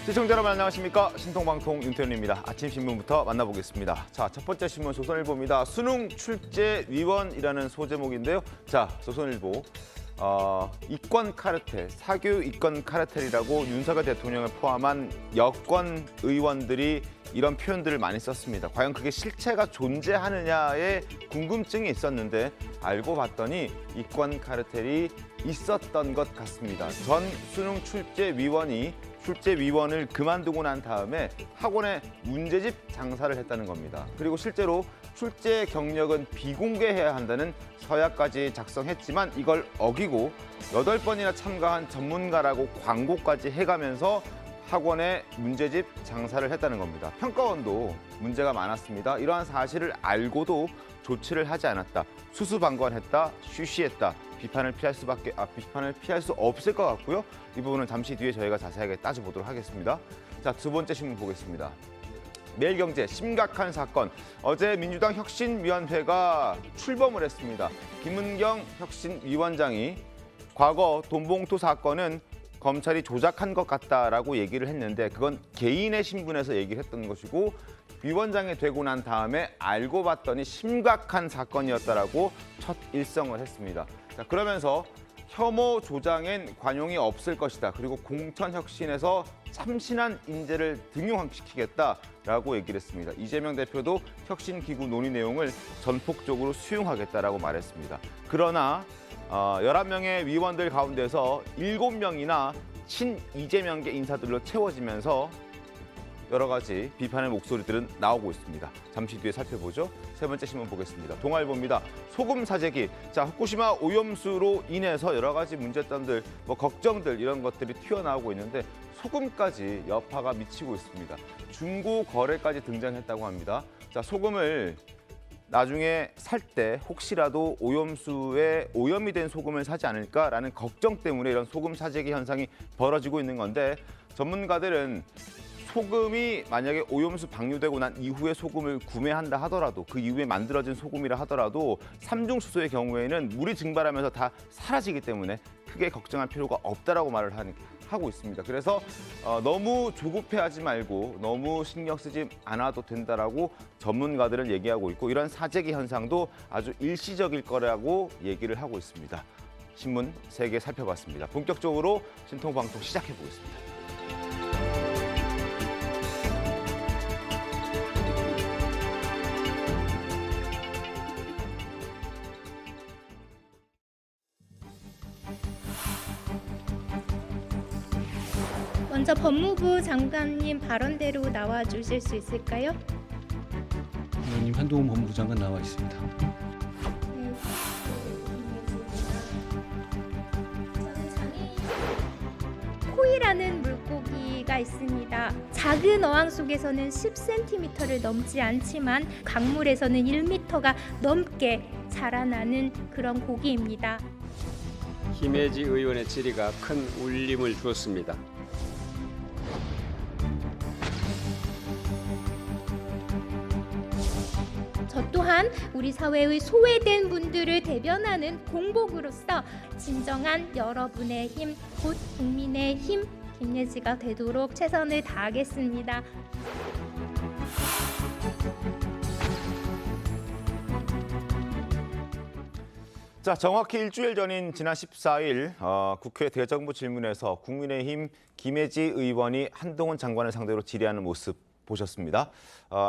시청자 여러분 안녕하십니까? 신통방통 윤태현입니다. 아침 신문부터 만나보겠습니다. 자, 첫 번째 신문 조선일보입니다. 수능 출제 위원이라는 소제목인데요. 자, 조선일보. 이권 카르텔, 사교 이권 카르텔이라고 윤석열 대통령을 포함한 여권 의원들이 이런 표현들을 많이 썼습니다. 과연 그게 실체가 존재하느냐에 궁금증이 있었는데 알고 봤더니 이권 카르텔이 있었던 것 같습니다. 전 수능 출제위원이 출제위원을 그만두고 난 다음에 학원에 문제집 장사를 했다는 겁니다. 그리고 실제로 출제 경력은 비공개해야 한다는 서약까지 작성했지만 이걸 어기고 8번이나 참가한 전문가라고 광고까지 해가면서 학원에 문제집 장사를 했다는 겁니다. 평가원도 문제가 많았습니다. 이러한 사실을 알고도 조치를 하지 않았다. 수수방관했다, 쉬쉬했다. 비판을 피할 수 없을 것 같고요. 이 부분은 잠시 뒤에 저희가 자세하게 따져보도록 하겠습니다. 자, 두 번째 신문 보겠습니다. 매일경제 심각한 사건. 어제 민주당 혁신위원회가 출범을 했습니다. 김은경 혁신위원장이 과거 돈봉투 사건은 검찰이 조작한 것 같다라고 얘기를 했는데 그건 개인의 신분에서 얘기를 했던 것이고 위원장이 되고 난 다음에 알고 봤더니 심각한 사건이었다라고 첫 일성을 했습니다. 자, 그러면서 혐오 조장엔 관용이 없을 것이다. 그리고 공천혁신에서 참신한 인재를 등용시키겠다라고 얘기를 했습니다. 이재명 대표도 혁신기구 논의 내용을 전폭적으로 수용하겠다라고 말했습니다. 그러나 11명의 위원들 가운데서 7명이나 친이재명계 인사들로 채워지면서 여러 가지 비판의 목소리들은 나오고 있습니다. 잠시 뒤에 살펴보죠. 세 번째 신문 보겠습니다. 동아일보입니다. 소금 사재기. 자, 후쿠시마 오염수로 인해서 여러 가지 문제점들, 걱정들 이런 것들이 튀어나오고 있는데 소금까지 여파가 미치고 있습니다. 중고 거래까지 등장했다고 합니다. 자, 소금을 나중에 살 때 혹시라도 오염수에 오염이 된 소금을 사지 않을까라는 걱정 때문에 이런 소금 사재기 현상이 벌어지고 있는 건데 전문가들은 소금이 만약에 오염수 방류되고 난 이후에 소금을 구매한다 하더라도 그 이후에 만들어진 소금이라 하더라도 삼중수소의 경우에는 물이 증발하면서 다 사라지기 때문에 크게 걱정할 필요가 없다라고 말을 하고 있습니다. 그래서 너무 조급해하지 말고 너무 신경 쓰지 않아도 된다라고 전문가들은 얘기하고 있고 이런 사재기 현상도 아주 일시적일 거라고 얘기를 하고 있습니다. 신문 3개 살펴봤습니다. 본격적으로 신통방송 시작해 보겠습니다. 먼저 법무부 장관님 발언대로 나와 주실 수 있을까요? 의원님 한동훈 법무부 장관 나와 있습니다. 코이라는 물고기가 있습니다. 작은 어항 속에서는 10cm를 넘지 않지만 강물에서는 1m가 넘게 자라나는 그런 고기입니다. 김혜지 의원의 질의가 큰 울림을 주었습니다. 저 또한 우리 사회의 소외된 분들을 대변하는 공복으로서 진정한 여러분의 힘, 곧 국민의 힘, 김예지가 되도록 최선을 다하겠습니다. 자, 정확히 일주일 전인 지난 14일 국회 대정부 질문에서 국민의힘 김혜지 의원이 한동훈 장관을 상대로 질의하는 모습 보셨습니다.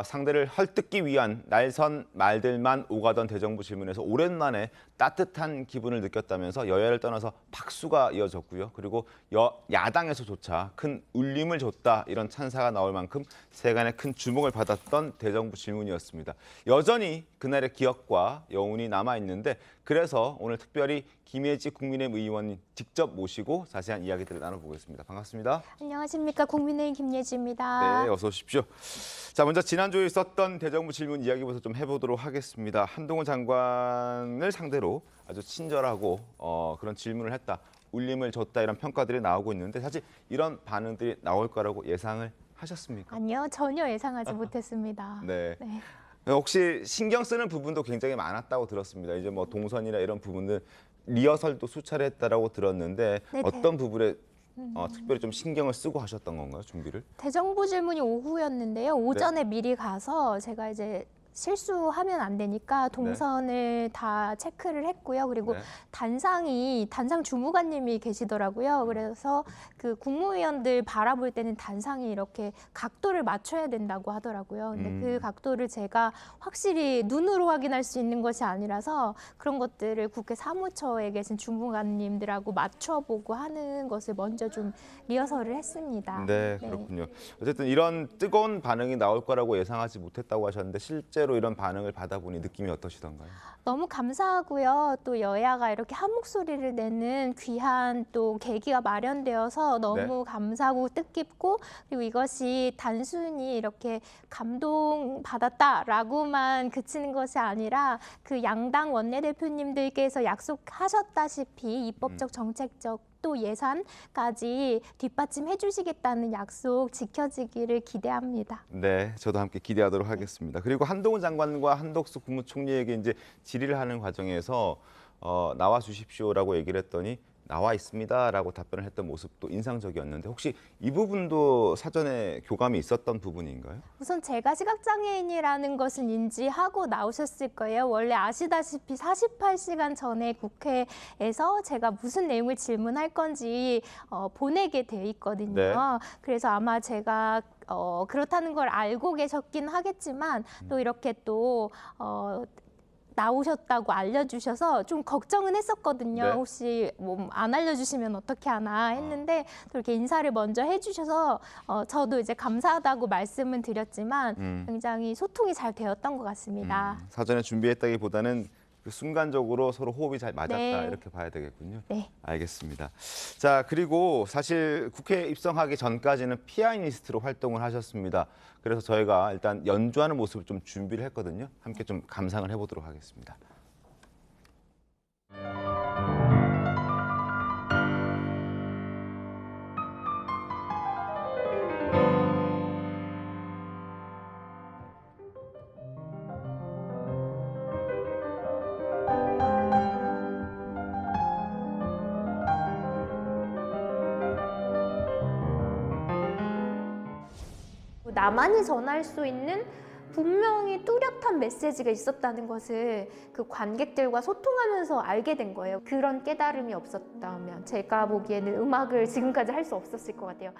상대를 헐뜯기 위한 날선 말들만 오가던 대정부 질문에서 오랜만에 따뜻한 기분을 느꼈다면서 여야를 떠나서 박수가 이어졌고요. 그리고 야당에서조차 큰 울림을 줬다 이런 찬사가 나올 만큼 세간의 큰 주목을 받았던 대정부 질문이었습니다. 여전히 그날의 기억과 여운이 남아있는데 그래서 오늘 특별히 김혜지 국민의힘 의원님 직접 모시고 자세한 이야기들을 나눠보겠습니다. 반갑습니다. 안녕하십니까. 국민의힘 김예지입니다. 네, 어서 오십시오. 자, 먼저 지난주에 있었던 대정부 질문 이야기부터 좀 해보도록 하겠습니다. 한동훈 장관을 상대로 아주 친절하고 그런 질문을 했다, 울림을 줬다 이런 평가들이 나오고 있는데 사실 이런 반응들이 나올 거라고 예상을 하셨습니까? 아니요, 전혀 예상하지 못했습니다. 네. 혹시 신경 쓰는 부분도 굉장히 많았다고 들었습니다. 이제 동선이나 이런 부분들 리허설도 수차례 했다라고 들었는데 네네. 어떤 부분에 특별히 좀 신경을 쓰고 하셨던 건가요, 준비를? 대정부 질문이 오후였는데요. 오전에 미리 가서 제가 이제 실수하면 안 되니까 동선을 다 체크를 했고요. 그리고 네. 단상 주무관님이 계시더라고요. 그래서 그 국무위원들 바라볼 때는 단상이 이렇게 각도를 맞춰야 된다고 하더라고요. 근데 그 각도를 제가 확실히 눈으로 확인할 수 있는 것이 아니라서 그런 것들을 국회 사무처에 계신 주무관님들하고 맞춰보고 하는 것을 먼저 좀 리허설을 했습니다. 네, 그렇군요. 어쨌든 이런 뜨거운 반응이 나올 거라고 예상하지 못했다고 하셨는데 실제로 이런 반응을 받아보니 느낌이 어떠시던가요? 너무 감사하고요. 또 여야가 이렇게 한 목소리를 내는 귀한 또 계기가 마련되어서 너무 감사하고 뜻깊고, 그리고 이것이 단순히 이렇게 감동받았다라고만 그치는 것이 아니라 그 양당 원내대표님들께서 약속하셨다시피 입법적 정책적 또 예산까지 뒷받침해 주시겠다는 약속 지켜지기를 기대합니다. 네, 저도 함께 기대하도록 하겠습니다. 그리고 한동훈 장관과 한덕수 국무총리에게 이제 질의를 하는 과정에서 나와 주십시오라고 얘기를 했더니 나와 있습니다라고 답변을 했던 모습도 인상적이었는데 혹시 이 부분도 사전에 교감이 있었던 부분인가요? 우선 제가 시각장애인이라는 것을 인지하고 나오셨을 거예요. 원래 아시다시피 48시간 전에 국회에서 제가 무슨 내용을 질문할 건지 보내게 돼 있거든요. 네. 그래서 아마 제가 그렇다는 걸 알고 계셨긴 하겠지만 또 이렇게 또 나오셨다고 알려주셔서 좀 걱정은 했었거든요. 네. 혹시 뭐 안 알려주시면 어떻게 하나 했는데 또 이렇게 인사를 먼저 해주셔서 저도 이제 감사하다고 말씀은 드렸지만 굉장히 소통이 잘 되었던 것 같습니다. 사전에 준비했다기보다는 그 순간적으로 서로 호흡이 잘 맞았다 네. 이렇게 봐야 되겠군요. 네. 알겠습니다. 자, 그리고 사실 국회에 입성하기 전까지는 피아니스트로 활동을 하셨습니다. 그래서 저희가 일단 연주하는 모습을 좀 준비를 했거든요. 함께 좀 감상을 해보도록 하겠습니다. 나만이 전할 수 있는 분명히 뚜렷한 메시지가 있었다는 것을 그 관객들과 소통하면서 알게 된 거예요. 그런 깨달음이 없었다면 제가 보기에는 음악을 지금까지 할 수 없었을 것 같아요.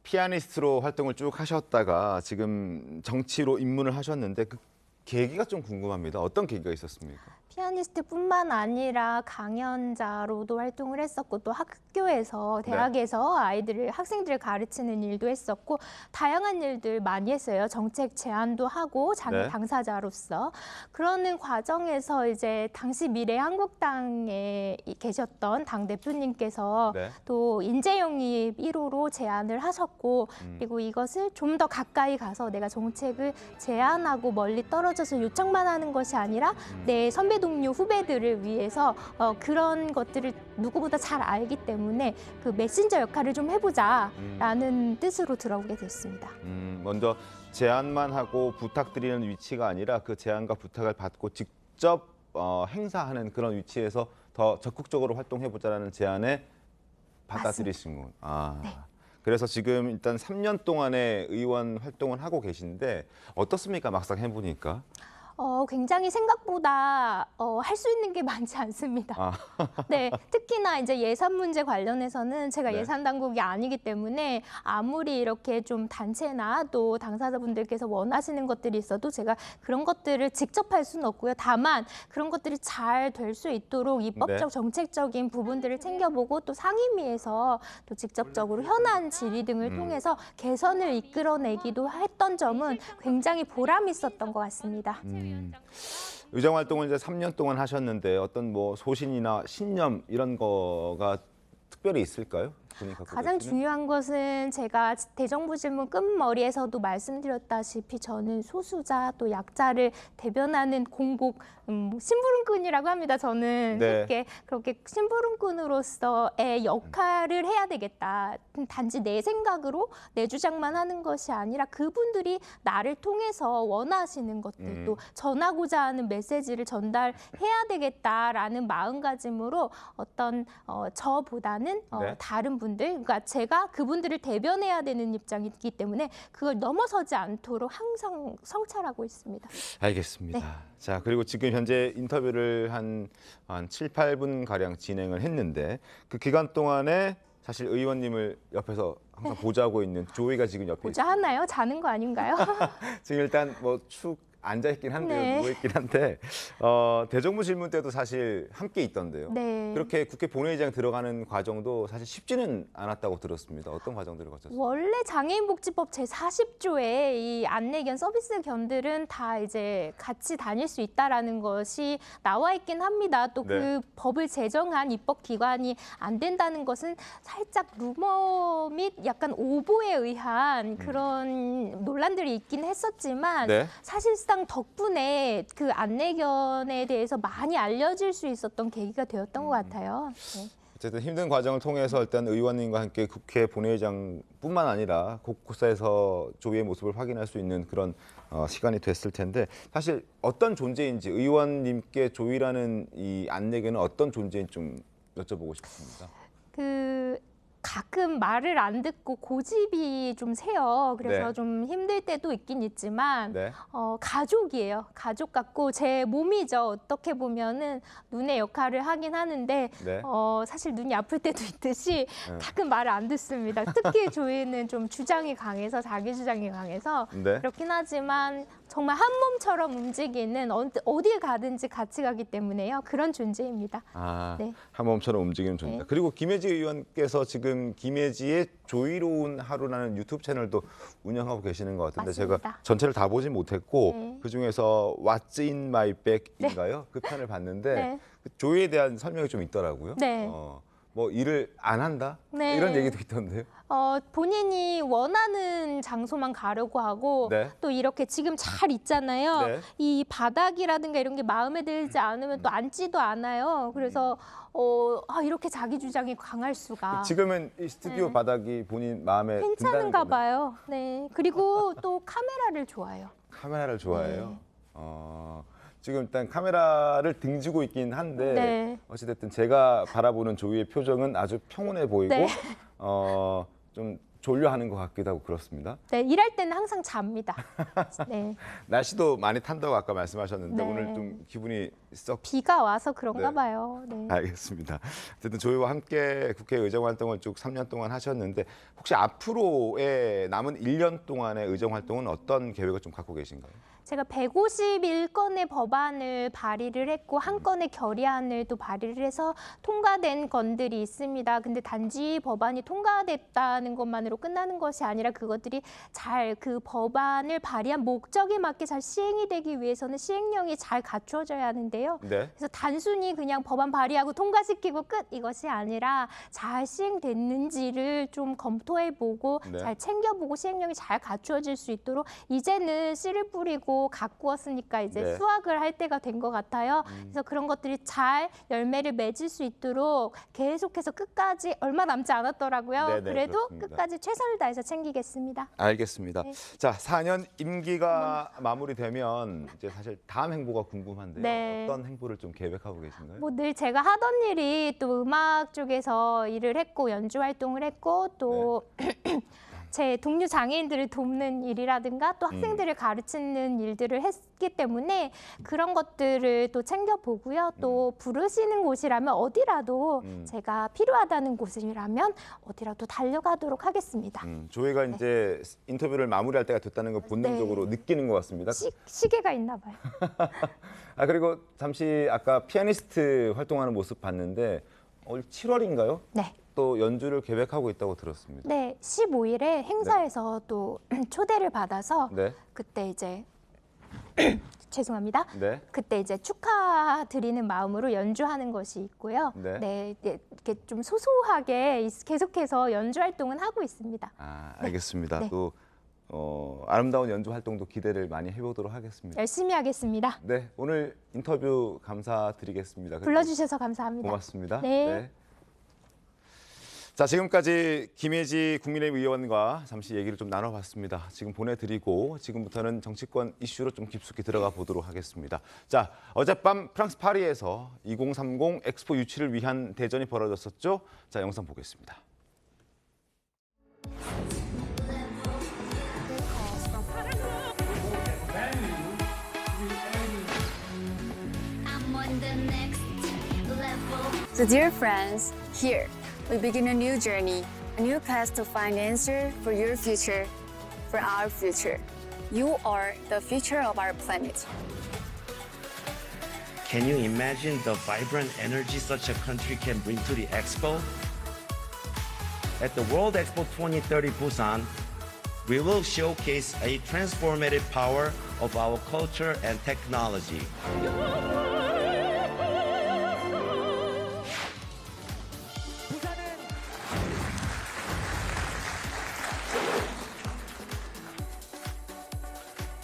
피아니스트로 활동을 쭉 하셨다가 지금 정치로 입문을 하셨는데 그 계기가 좀 궁금합니다. 어떤 계기가 있었습니까? 피아니스트뿐만 아니라 강연자로도 활동을 했었고 또 학교에서 대학에서 학생들을 가르치는 일도 했었고 다양한 일들 많이 했어요. 정책 제안도 하고 장애 당사자로서 그러는 과정에서 이제 당시 미래한국당에 계셨던 당 대표님께서 또 인재영입 1호로 제안을 하셨고 그리고 이것을 좀 더 가까이 가서 내가 정책을 제안하고 멀리 떨어져서 요청만 하는 것이 아니라 내 선배 동료 후배들을 위해서 그런 것들을 누구보다 잘 알기 때문에 그 메신저 역할을 좀 해보자라는 뜻으로 들어오게 됐습니다. 먼저 제안만 하고 부탁드리는 위치가 아니라 그 제안과 부탁을 받고 직접 행사하는 그런 위치에서 더 적극적으로 활동해보자라는 제안에 받아들이신 분. 그래서 지금 일단 3년 동안의 의원 활동을 하고 계신데 어떻습니까? 막상 해보니까. 굉장히 생각보다 할 수 있는 게 많지 않습니다. 네, 특히나 이제 예산 문제 관련해서는 제가 예산 당국이 아니기 때문에 아무리 이렇게 좀 단체나 또 당사자분들께서 원하시는 것들이 있어도 제가 그런 것들을 직접 할 수는 없고요. 다만 그런 것들이 잘 될 수 있도록 입법적 정책적인 부분들을 챙겨보고 또 상임위에서 또 직접적으로 현안 질의 등을 통해서 개선을 이끌어내기도 했던 점은 굉장히 보람 있었던 것 같습니다. 의정 활동을 이제 3년 동안 하셨는데 어떤 뭐 소신이나 신념 이런 거가 특별히 있을까요? 본인 갖고 가장 계시는? 중요한 것은 제가 대정부 질문 끝머리에서도 말씀드렸다시피 저는 소수자 또 약자를 대변하는 공복 심부름꾼이라고 합니다. 저는 네. 그렇게 심부름꾼으로서의 역할을 해야 되겠다. 단지 내 생각으로 내 주장만 하는 것이 아니라 그분들이 나를 통해서 원하시는 것들 또 전하고자 하는 메시지를 전달해야 되겠다라는 마음가짐으로 어떤 저보다는 네. 다른 분들, 그러니까 제가 그분들을 대변해야 되는 입장이기 때문에 그걸 넘어서지 않도록 항상 성찰하고 있습니다. 알겠습니다. 네. 자, 그리고 지금 현재 인터뷰를 한 7, 8분 가량 진행을 했는데 그 기간 동안에 사실 의원님을 옆에서 항상 보좌하고 있는 조이가 지금 옆에 보자 하나요? 자는 거 아닌가요? 지금 일단 뭐 축 앉아 있긴 한데요, 네. 누워 있긴 한데 대정부 질문 때도 사실 함께 있던데요. 네. 그렇게 국회 본회의장 들어가는 과정도 사실 쉽지는 않았다고 들었습니다. 어떤 과정들을 거쳤어요? 원래 장애인복지법 제40조에 이 안내견 서비스견들은 다 이제 같이 다닐 수 있다라는 것이 나와 있긴 합니다. 또 그 네. 법을 제정한 입법기관이 안 된다는 것은 살짝 루머 및 약간 오보에 의한 그런 논란들이 있긴 했었지만 네. 사실상 덕분에 그 안내견에 대해서 많이 알려질 수 있었던 계기가 되었던 것 같아요. 네. 어쨌든 힘든 과정을 통해서 일단 의원님과 함께 국회 본회의장뿐만 아니라 곳곳에서 조이의 모습을 확인할 수 있는 그런 시간이 됐을 텐데 사실 어떤 존재인지 의원님께 조이라는 이 안내견은 어떤 존재인지 좀 여쭤보고 싶습니다. 그 가끔 말을 안 듣고 고집이 좀 세요. 그래서 네. 좀 힘들 때도 있긴 있지만 네. 가족이에요. 가족 같고 제 몸이죠. 어떻게 보면은 눈의 역할을 하긴 하는데 네. 사실 눈이 아플 때도 있듯이 네. 가끔 말을 안 듣습니다. 특히 조이는 좀 주장이 강해서 자기 주장이 강해서 네. 그렇긴 하지만 정말 한 몸처럼 움직이는 어디에 가든지 같이 가기 때문에요. 그런 존재입니다. 아, 네. 한 몸처럼 움직이는 존재. 네. 그리고 김혜지 의원께서 지금 김혜지의 조이로운 하루라는 유튜브 채널도 운영하고 계시는 것 같은데 맞습니다. 제가 전체를 다 보진 못했고 네. 그 중에서 What's in my bag인가요? 그 편을 봤는데 네. 그 조이에 대한 설명이 좀 있더라고요. 네. 뭐 일을 안 한다 네. 이런 얘기도 있던데요. 본인이 원하는 장소만 가려고 하고 네. 또 이렇게 지금 잘 있잖아요. 네. 이 바닥이라든가 이런 게 마음에 들지 않으면 또 앉지도 않아요. 그래서 이렇게 자기 주장이 강할 수가. 지금은 이 스튜디오 네. 바닥이 본인 마음에 괜찮은가 든다는 거네요. 봐요. 네. 그리고 또 카메라를 좋아해요. 카메라를 좋아해요. 네. 지금 일단 카메라를 등지고 있긴 한데 네. 어찌됐든 제가 바라보는 조이의 표정은 아주 평온해 보이고 네. 좀 졸려하는 것 같기도 하고 그렇습니다. 네, 일할 때는 항상 잡니다. 네. 날씨도 많이 탄다고 아까 말씀하셨는데 네. 오늘 좀 기분이 썩 비가 와서 그런가 네. 봐요. 네. 알겠습니다. 어쨌든 조이와 함께 국회 의정 활동을 쭉 3년 동안 하셨는데 혹시 앞으로의 남은 1년 동안의 의정 활동은 어떤 계획을 좀 갖고 계신가요? 제가 151건의 법안을 발의를 했고 한 건의 결의안을 또 발의를 해서 통과된 건들이 있습니다. 근데 단지 법안이 통과됐다는 것만으로 끝나는 것이 아니라 그것들이 잘 그 법안을 발의한 목적에 맞게 잘 시행이 되기 위해서는 시행령이 잘 갖추어져야 하는데요. 네. 그래서 단순히 그냥 법안 발의하고 통과시키고 끝 이것이 아니라 잘 시행됐는지를 좀 검토해보고 네. 잘 챙겨보고 시행령이 잘 갖추어질 수 있도록 이제는 씨를 뿌리고 가꾸었으니까 이제 네. 수확을 할 때가 된 것 같아요. 그래서 그런 것들이 잘 열매를 맺을 수 있도록 계속해서 끝까지 얼마 남지 않았더라고요. 네네, 그래도 그렇습니다. 끝까지 최선을 다해서 챙기겠습니다. 알겠습니다. 네. 자, 4년 임기가 마무리되면 이제 사실 다음 행보가 궁금한데요. 네. 어떤 행보를 좀 계획하고 계신가요? 뭐 늘 제가 하던 일이 또 음악 쪽에서 일을 했고 연주 활동을 했고 또 제 동료 장애인들을 돕는 일이라든가 또 학생들을 가르치는 일들을 했기 때문에 그런 것들을 또 챙겨보고요. 또 부르시는 곳이라면 어디라도 제가 필요하다는 곳이라면 어디라도 달려가도록 하겠습니다. 조이가 이제 인터뷰를 마무리할 때가 됐다는 걸 본능적으로 느끼는 것 같습니다. 시계가 있나 봐요. 그리고 잠시 아까 피아니스트 활동하는 모습 봤는데 올 7월인가요? 네. 또 연주를 계획하고 있다고 들었습니다. 네, 15일에 행사에서 또 초대를 받아서 네. 그때 이제 죄송합니다. 네. 그때 이제 축하 감사드리는 마음으로 연주하는 것이 있고요. 네. 네, 이렇게 좀 소소하게 계속해서 연주 활동은 하고 있습니다. 아, 알겠습니다. 네. 또 아름다운 연주 활동도 기대를 많이 해보도록 하겠습니다. 열심히 하겠습니다. 네, 오늘 인터뷰 감사드리겠습니다. 불러주셔서 감사합니다. 고맙습니다. 네. 자, 지금까지 김혜지 국민의힘 의원과 잠시 얘기를 좀 나눠봤습니다. 지금 보내드리고 지금부터는 정치권 이슈로 좀 깊숙이 들어가 보도록 하겠습니다. 자, 어젯밤 프랑스 파리에서 2030 엑스포 유치를 위한 대전이 벌어졌었죠. 자, 영상 보겠습니다. I'm on the next level. So dear friends, here we begin a new journey, a new path to find answer for your future, for our future. You are the future of our planet. Can you imagine the vibrant energy such a country can bring to the expo? At the World Expo 2030 Busan, we will showcase a transformative power of our culture and technology.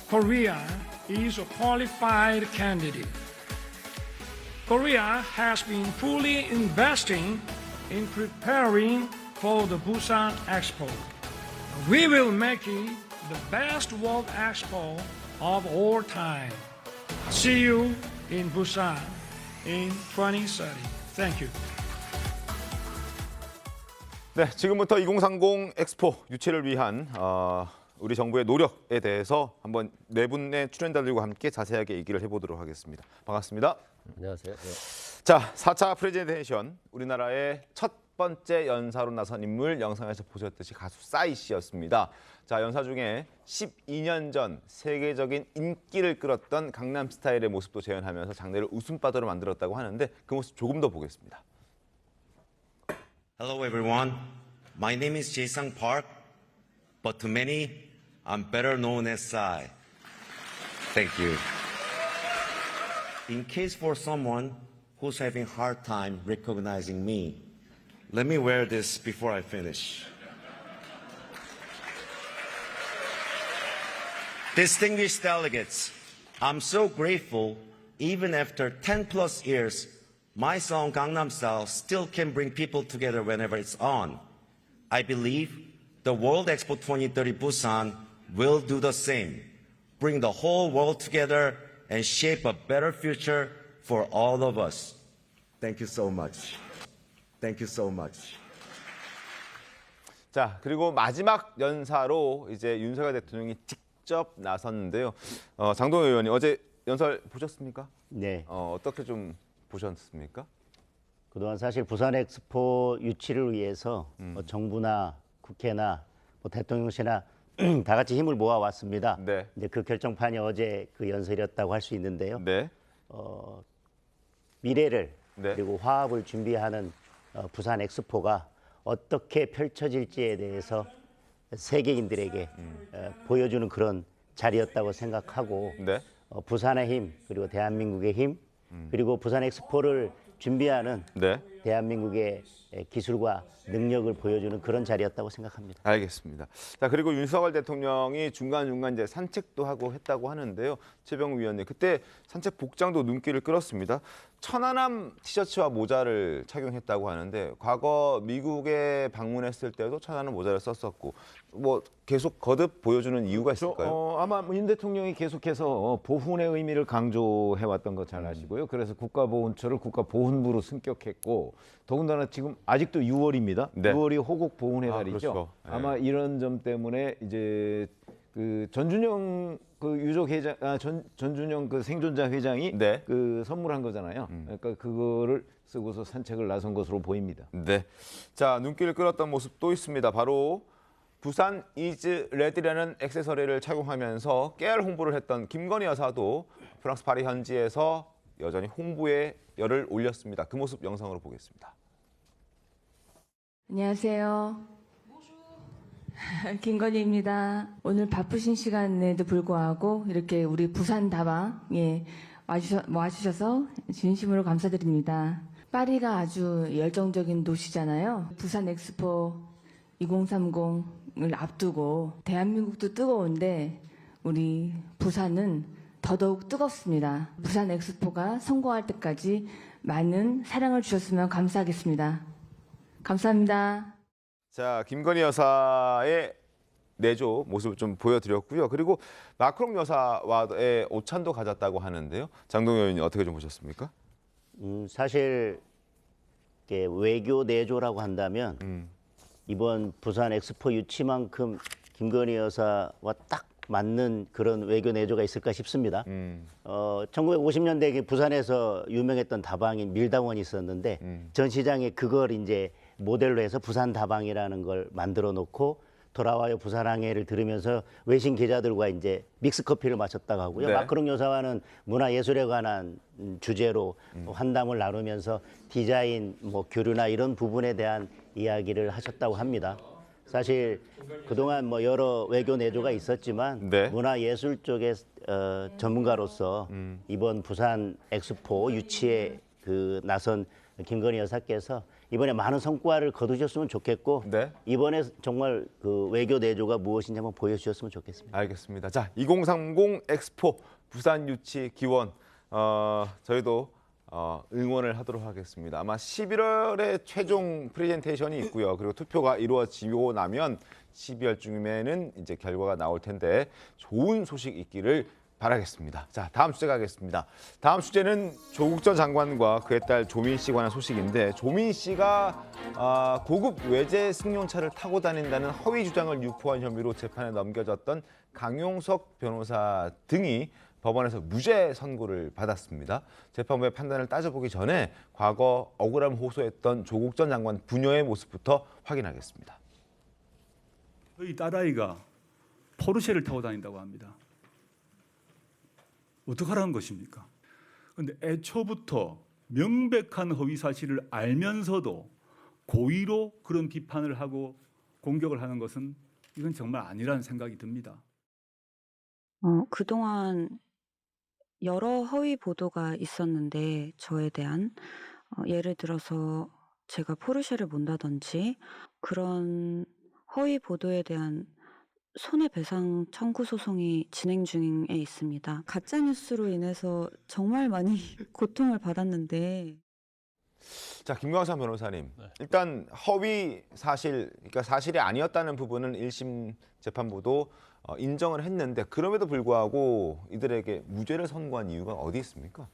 Korea is a qualified candidate. Korea has been fully investing in preparing for the Busan Expo. We will make it the best World Expo of all time. See you in Busan in 2030. Thank you. 네, 지금부터 2030 엑스포 유치를 위한 우리 정부의 노력에 대해서 한번 네 분의 출연자들과 함께 자세하게 얘기를 해보도록 하겠습니다. 반갑습니다. 안녕하세요. 네. 자, 4차 프레젠테이션 우리나라의 첫 번째 연사로 나선 인물 영상에서 보셨듯이 가수 싸이 씨였습니다. 자, 연사 중에 12년 전 세계적인 인기를 끌었던 강남 스타일의 모습도 재현하면서 장르를 웃음바다로 만들었다고 하는데 그 모습 조금 더 보겠습니다. Hello everyone. My name is Jae-sang Park, but to many, I'm better known as Psy. Thank you. In case for someone who's having hard time recognizing me, let me wear this before I finish. Distinguished delegates, I'm so grateful even after 10 plus years, my song Gangnam Style still can bring people together whenever it's on. I believe the World Expo 2030 Busan will do the same, bring the whole world together and shape a better future for all of us. Thank you so much. Thank you so much. 자, 그리고 마지막 연사로 이제 윤석열 대통령이 직접 나섰는데요. 장동혁 의원이 어제 연설 보셨습니까? 네. 어떻게 좀 보셨습니까? 그동안 사실 부산 엑스포 유치를 위해서 정부나 국회나 대통령실이나 다 같이 힘을 모아 왔습니다. 네. 이제 그 결정판이 어제 그 연설이었다고 할 수 있는데요. 네. 미래를 네. 그리고 화합을 준비하는 부산 엑스포가 어떻게 펼쳐질지에 대해서 세계인들에게 보여주는 그런 자리였다고 생각하고 네. 부산의 힘 그리고 대한민국의 힘 그리고 부산 엑스포를 준비하는 네. 대한민국의 기술과 능력을 보여주는 그런 자리였다고 생각합니다. 알겠습니다. 자, 그리고 윤석열 대통령이 중간중간 이제 산책도 하고 했다고 하는데요. 최병우 위원님, 그때 산책 복장도 눈길을 끌었습니다. 천안함 티셔츠와 모자를 착용했다고 하는데 과거 미국에 방문했을 때도 천안함 모자를 썼었고 뭐 계속 거듭 보여주는 이유가 있을까요? 아마 윤 대통령이 계속해서 보훈의 의미를 강조해왔던 거 잘 아시고요. 그래서 국가보훈처를 국가보훈부로 승격했고 더군다나 지금 아직도 6월입니다. 네. 6월이 호국 보훈의 달이죠. 그렇죠. 네. 아마 이런 점 때문에 이제 그 전준영 그 유족 회장, 전준영 그 생존자 회장이 네. 그 선물한 거잖아요. 그러니까 그거를 쓰고서 산책을 나선 것으로 보입니다. 네. 자, 눈길을 끌었던 모습 또 있습니다. 바로 부산 이즈 레드라는 액세서리를 착용하면서 깨알 홍보를 했던 김건희 여사도 프랑스 파리 현지에서 여전히 홍보에 열을 올렸습니다. 그 모습 영상으로 보겠습니다. 안녕하세요. 김건희입니다. 오늘 바쁘신 시간에도 불구하고 이렇게 우리 부산 다방에 와주셔서 진심으로 감사드립니다. 파리가 아주 열정적인 도시잖아요. 부산 엑스포 2030을 앞두고 대한민국도 뜨거운데 우리 부산은 더더욱 뜨겁습니다. 부산 엑스포가 성공할 때까지 많은 사랑을 주셨으면 감사하겠습니다. 감사합니다. 자, 김건희 여사의 내조 모습을 좀 보여드렸고요. 그리고 마크롱 여사와의 오찬도 가졌다고 하는데요. 장동현 의원님 어떻게 좀 보셨습니까? 사실 이게 외교 내조라고 한다면 이번 부산 엑스포 유치만큼 김건희 여사와 딱 맞는 그런 외교 내조가 있을까 싶습니다. 1950년대에 부산에서 유명했던 다방인 밀당원이 있었는데 전 시장에 그걸 이제 모델로 해서 부산 다방이라는 걸 만들어 놓고 돌아와요 부산항해를 들으면서 외신 기자들과 이제 믹스 커피를 마셨다고 하고요. 네. 마크롱 여사와는 문화예술에 관한 주제로 환담을 나누면서 디자인, 뭐 교류나 이런 부분에 대한 이야기를 하셨다고 합니다. 사실 그동안 뭐 여러 외교 내조가 있었지만 네. 문화예술 쪽의 전문가로서 이번 부산 엑스포 유치에 나선 김건희 여사께서 이번에 많은 성과를 거두셨으면 좋겠고 네. 이번에 정말 그 외교 내조가 무엇인지 한번 보여주셨으면 좋겠습니다. 알겠습니다. 자, 2030 엑스포 부산 유치 기원 저희도 응원을 하도록 하겠습니다. 아마 11월에 최종 프레젠테이션이 있고요. 그리고 투표가 이루어지고 나면 12월 중에는 이제 결과가 나올 텐데 좋은 소식 있기를 바라겠습니다. 자, 다음 주제 가겠습니다. 다음 주제는 조국 전 장관과 그의 딸 조민 씨 관한 소식인데 조민 씨가 고급 외제 승용차를 타고 다닌다는 허위 주장을 유포한 혐의로 재판에 넘겨졌던 강용석 변호사 등이 법원에서 무죄 선고를 받았습니다. 재판부의 판단을 따져보기 전에 과거 억울함 호소했던 조국 전 장관 부녀의 모습부터 확인하겠습니다. 저희 딸아이가 포르쉐를 타고 다닌다고 합니다. 어떡하라는 것입니까? 그런데 애초부터 명백한 허위 사실을 알면서도 고의로 그런 비판을 하고 공격을 하는 것은 이건 정말 아니라는 생각이 듭니다. 그동안 여러 허위 보도가 있었는데 저에 대한 예를 들어서 제가 포르쉐를 몬다든지 그런 허위 보도에 대한 손해배상 청구 소송이 진행 중에 있습니다. 가짜 뉴스로 인해서 정말 많이 고통을 받았는데. 자, 김광삼 변호사님. 일단 허위 사실, 그러니까 사실이 아니었다는 부분은 1심 재판부도 인정을 했는데 그럼에도 불구하고 이들에게 무죄를 선고한 이유가 어디 있습니까?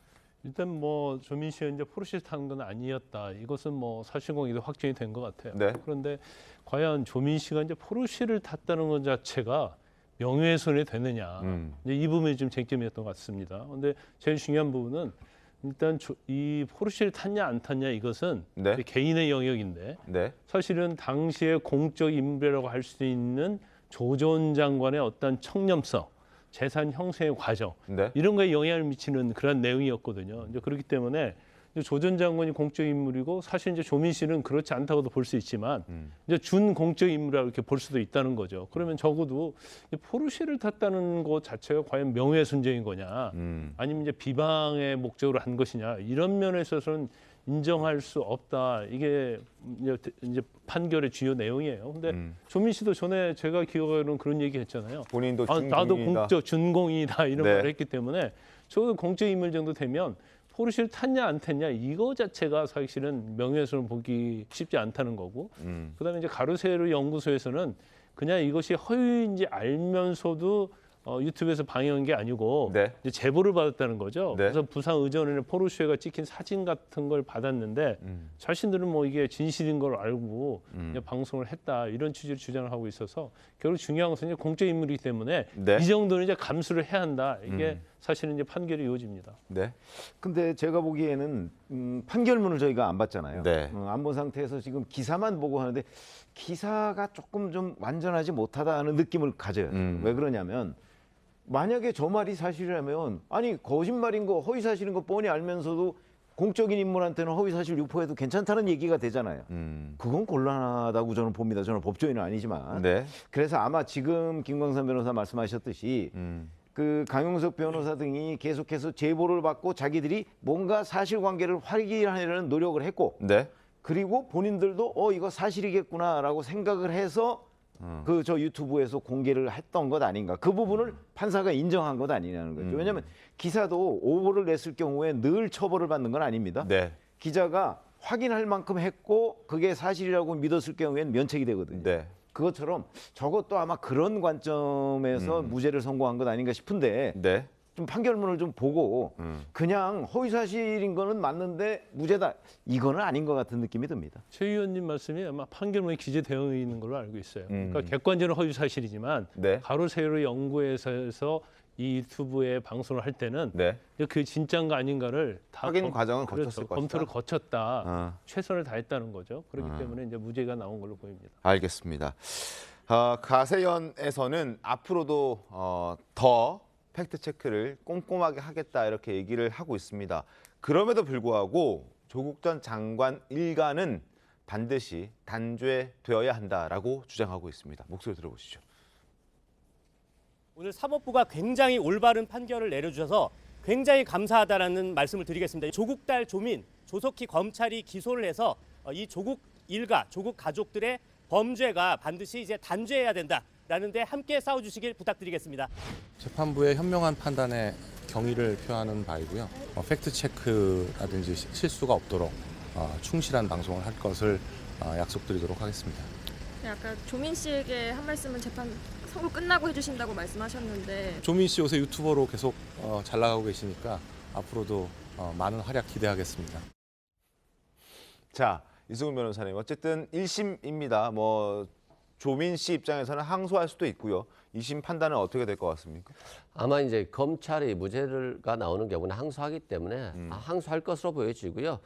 일단 뭐 조민 씨가 이제 포르쉐 타는 건 아니었다. 이것은 뭐 사실관계도 확정이 된 것 같아요. 네. 그런데 과연 조민 씨가 이제 포르쉐를 탔다는 것 자체가 명예훼손이 되느냐. 이제 이 부분이 좀 쟁점이었던 것 같습니다. 그런데 제일 중요한 부분은 일단 이 포르쉐를 탔냐 안 탔냐 이것은 네. 개인의 영역인데 네. 사실은 당시의 공적 인물이라고 할 수 있는 조 전 장관의 어떤 청렴성, 재산 형성의 과정 네. 이런 거에 영향을 미치는 그런 내용이었거든요. 이제 그렇기 때문에 조 전 장관이 공적 인물이고 사실 이제 조민 씨는 그렇지 않다고도 볼 수 있지만 이제 준 공적 인물이라고 이렇게 볼 수도 있다는 거죠. 그러면 적어도 포르쉐를 탔다는 것 자체가 과연 명예훼손죄인 거냐, 아니면 이제 비방의 목적으로 한 것이냐 이런 면에 있어서는 인정할 수 없다. 이게 이제 판결의 주요 내용이에요. 근데 조민 씨도 전에 제가 기억하기로는 그런 얘기 했잖아요. 본인도 나도 공적 준공이다 이런 네. 말을 했기 때문에 적어도 공적 인물 정도 되면 포르쉐를 탔냐 안 탔냐 이거 자체가 사실은 명예훼손을 보기 쉽지 않다는 거고 그다음에 이제 가로세로 연구소에서는 그냥 이것이 허위인지 알면서도 유튜브에서 방영한 게 아니고 네. 이제 제보를 받았다는 거죠. 네. 그래서 부산 의전원에 포르쉐가 찍힌 사진 같은 걸 받았는데 자신들은 뭐 이게 진실인 걸 알고 이제 방송을 했다 이런 취지로 주장을 하고 있어서 결국 중요한 것은 이제 공적 인물이기 때문에 네. 이 정도는 이제 감수를 해야 한다. 이게 사실은 이제 판결이 이어집니다. 네. 근데 제가 보기에는 판결문을 저희가 안 봤잖아요. 네. 안 본 상태에서 지금 기사만 보고 하는데 기사가 조금 좀 완전하지 못하다는 느낌을 가져요. 왜 그러냐면 만약에 저 말이 사실이라면 아니 거짓말인 거 허위 사실인 거 뻔히 알면서도 공적인 인물한테는 허위 사실 유포해도 괜찮다는 얘기가 되잖아요. 그건 곤란하다고 저는 봅니다. 저는 법조인은 아니지만. 네. 그래서 아마 지금 김광삼 변호사 말씀하셨듯이 그 강용석 변호사 등이 계속해서 제보를 받고 자기들이 뭔가 사실관계를 확인하려는 노력을 했고 네. 그리고 본인들도 이거 사실이겠구나라고 생각을 해서 그 저 유튜브에서 공개를 했던 것 아닌가. 그 부분을 판사가 인정한 것 아니냐는 거죠. 왜냐하면 기사도 오보를 냈을 경우에 늘 처벌을 받는 건 아닙니다. 네. 기자가 확인할 만큼 했고 그게 사실이라고 믿었을 경우에는 면책이 되거든요. 네. 그것처럼 저것도 아마 그런 관점에서 무죄를 선고한 것 아닌가 싶은데 네. 좀 판결문을 좀 보고 그냥 허위사실인 거는 맞는데 무죄다 이거는 아닌 것 같은 느낌이 듭니다. 최 의원님 말씀이 아마 판결문에 기재되어 있는 걸로 알고 있어요. 그러니까 객관적으로 허위 사실이지만 네. 가로 세로 연구해서 이 유튜브에 방송을 할 때는 네. 그 진짜인가 아닌가를 다 확인 과정은 거쳤을 것이다. 검토를 거쳤다. 최선을 다했다는 거죠. 그렇기 때문에 이제 무죄가 나온 걸로 보입니다. 알겠습니다. 가세연에서는 앞으로도 더 팩트 체크를 꼼꼼하게 하겠다 이렇게 얘기를 하고 있습니다. 그럼에도 불구하고 조국 전 장관 일가는 반드시 단죄되어야 한다라고 주장하고 있습니다. 목소리 들어보시죠. 오늘 사법부가 굉장히 올바른 판결을 내려주셔서 굉장히 감사하다라는 말씀을 드리겠습니다. 조국 딸 조민, 조속히 검찰이 기소를 해서 이 조국 일가, 조국 가족들의 범죄가 반드시 이제 단죄해야 된다라는 데 함께 싸워주시길 부탁드리겠습니다. 재판부의 현명한 판단에 경의를 표하는 바이고요. 팩트체크라든지 실수가 없도록 충실한 방송을 할 것을 약속드리도록 하겠습니다. 아까 조민 씨에게 한 말씀은 재판 선고 끝나고 해주신다고 말씀하셨는데 조민 씨 요새 유튜버로 계속 잘 나가고 계시니까 앞으로도 많은 활약 기대하겠습니다. 자, 이승훈 변호사님, 어쨌든 1심입니다. 뭐 조민 씨 입장에서는 항소할 수도 있고요. 2심 판단은 어떻게 될 것 같습니까? 아마 이제 검찰이 무죄가 나오는 경우는 항소하기 때문에 항소할 것으로 보여지고요.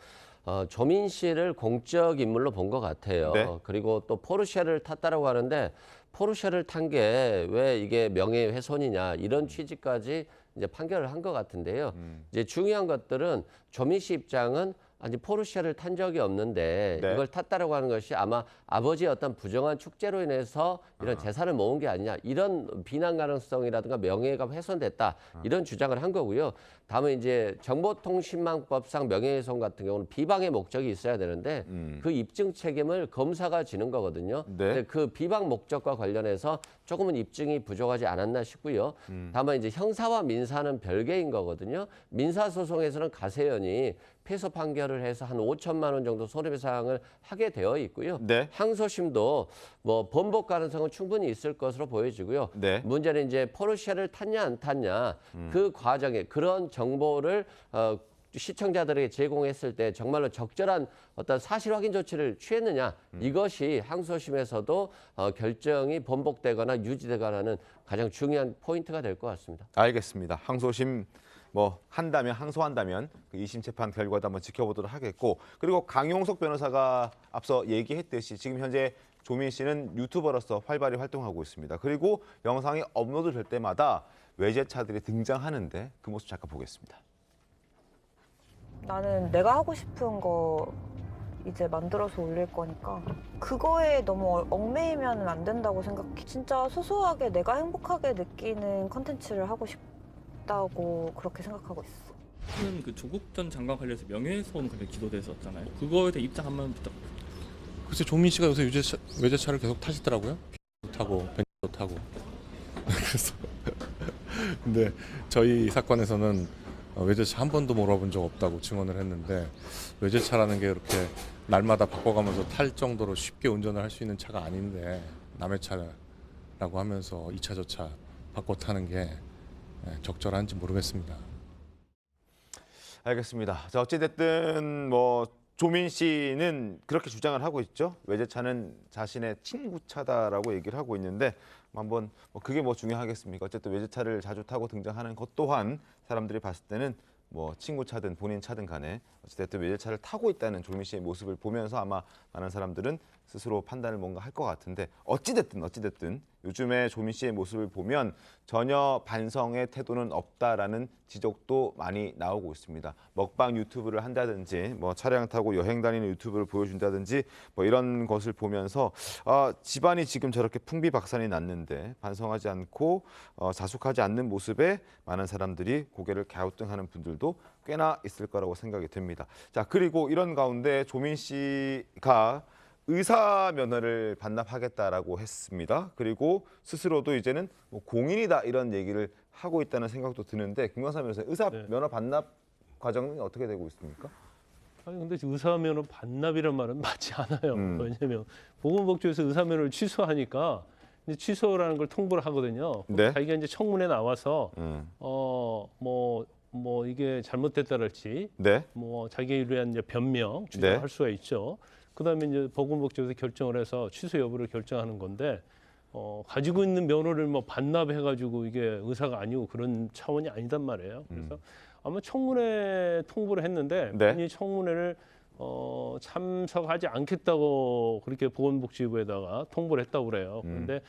조민 씨를 공적 인물로 본 것 같아요. 네. 그리고 또 포르쉐를 탔다라고 하는데 포르쉐를 탄 게 왜 이게 명예훼손이냐 이런 취지까지 이제 판결을 한 것 같은데요. 이제 중요한 것들은 조민 씨 입장은 아니 포르쉐를 탄 적이 없는데 네. 이걸 탔다라고 하는 것이 아마 아버지의 어떤 부정한 축제로 인해서 이런 재산을 모은 게 아니냐 이런 비난 가능성이라든가 명예가 훼손됐다 이런 주장을 한 거고요. 다음에 이제 정보통신망법상 명예훼손 같은 경우는 비방의 목적이 있어야 되는데 그 입증 책임을 검사가 지는 거거든요. 네. 근데 그 비방 목적과 관련해서 조금은 입증이 부족하지 않았나 싶고요. 다만 이제 형사와 민사는 별개인 거거든요. 민사소송에서는 가세연이 패소 판결을 해서 한 5천만 원 정도 손해배상을 하게 되어 있고요. 네. 항소심도 뭐 번복 가능성은 충분히 있을 것으로 보여지고요. 네. 문제는 이제 포르쉐를 탔냐 안 탔냐 그 과정에 그런 정보를 시청자들에게 제공했을 때 정말로 적절한 어떤 사실 확인 조치를 취했느냐 이것이 항소심에서도 결정이 번복되거나 유지되거나 하는 가장 중요한 포인트가 될 것 같습니다. 알겠습니다. 항소심 뭐 한다면 항소한다면 그 2심 재판 결과도 한번 지켜보도록 하겠고 그리고 강용석 변호사가 앞서 얘기했듯이 지금 현재 조민 씨는 유튜버로서 활발히 활동하고 있습니다. 그리고 영상이 업로드 될 때마다 외제차들이 등장하는데 그 모습 잠깐 보겠습니다. 나는 내가 하고 싶은 거 이제 만들어서 올릴 거니까 그거에 너무 얽매이면 안 된다고 생각해. 진짜 소소하게 내가 행복하게 느끼는 컨텐츠를 하고 싶다고 그렇게 생각하고 있어. 저는 그 조국 전 장관 관련해서 명예훼손 관련 기소됐었잖아요. 그거에 대해 입장 한번 부탁드립니다. 글쎄 조민 씨가 요새 외제차를 계속 타시더라고요. 타고 벤츠도 타고. 그래서 근데 저희 사건에서는 외제차 한 번도 몰아본 적 없다고 증언을 했는데 외제차라는 게 이렇게 날마다 바꿔가면서 탈 정도로 쉽게 운전을 할 수 있는 차가 아닌데 남의 차라고 하면서 이 차 저 차 바꿔 타는 게 적절한지 모르겠습니다. 알겠습니다. 자, 어찌됐든 뭐 조민 씨는 그렇게 주장을 하고 있죠. 외제차는 자신의 친구 차다라고 얘기를 하고 있는데 한번 그게 뭐 중요하겠습니까? 어쨌든 외제차를 자주 타고 등장하는 것 또한 사람들이 봤을 때는 뭐 친구 차든 본인 차든 간에 어찌됐든 외제차를 타고 있다는 조민 씨의 모습을 보면서 아마 많은 사람들은 스스로 판단을 뭔가 할 것 같은데 어찌됐든 요즘에 조민 씨의 모습을 보면 전혀 반성의 태도는 없다라는 지적도 많이 나오고 있습니다. 먹방 유튜브를 한다든지 뭐 차량 타고 여행 다니는 유튜브를 보여준다든지 뭐 이런 것을 보면서 집안이 지금 저렇게 풍비박산이 났는데 반성하지 않고 자숙하지 않는 모습에 많은 사람들이 고개를 갸우뚱하는 분들도 꽤나 있을 거라고 생각이 듭니다. 자, 그리고 이런 가운데 조민 씨가 의사 면허를 반납하겠다라고 했습니다. 그리고 스스로도 이제는 뭐 공인이다 이런 얘기를 하고 있다는 생각도 드는데 김광삼 변호사 의사 면허 반납 과정은 어떻게 되고 있습니까? 아니 근데 의사 면허 반납이란 말은 맞지 않아요. 왜냐하면 보건복지부에서 의사 면허를 취소하니까 이제 취소라는 걸 통보를 하거든요. 네. 자기가 이제 청문회 나와서 뭐 이게 잘못됐다랄지, 네. 뭐 자기에 대한 이제 변명 주장할 네. 수가 있죠. 그다음에 이제 보건복지부에서 결정을 해서 취소 여부를 결정하는 건데 가지고 있는 면허를 뭐 반납해가지고 이게 의사가 아니고 그런 차원이 아니단 말이에요. 그래서 아마 청문회 통보를 했는데 본인이 청문회를 참석하지 않겠다고 그렇게 보건복지부에다가 통보를 했다고 그래요. 그런데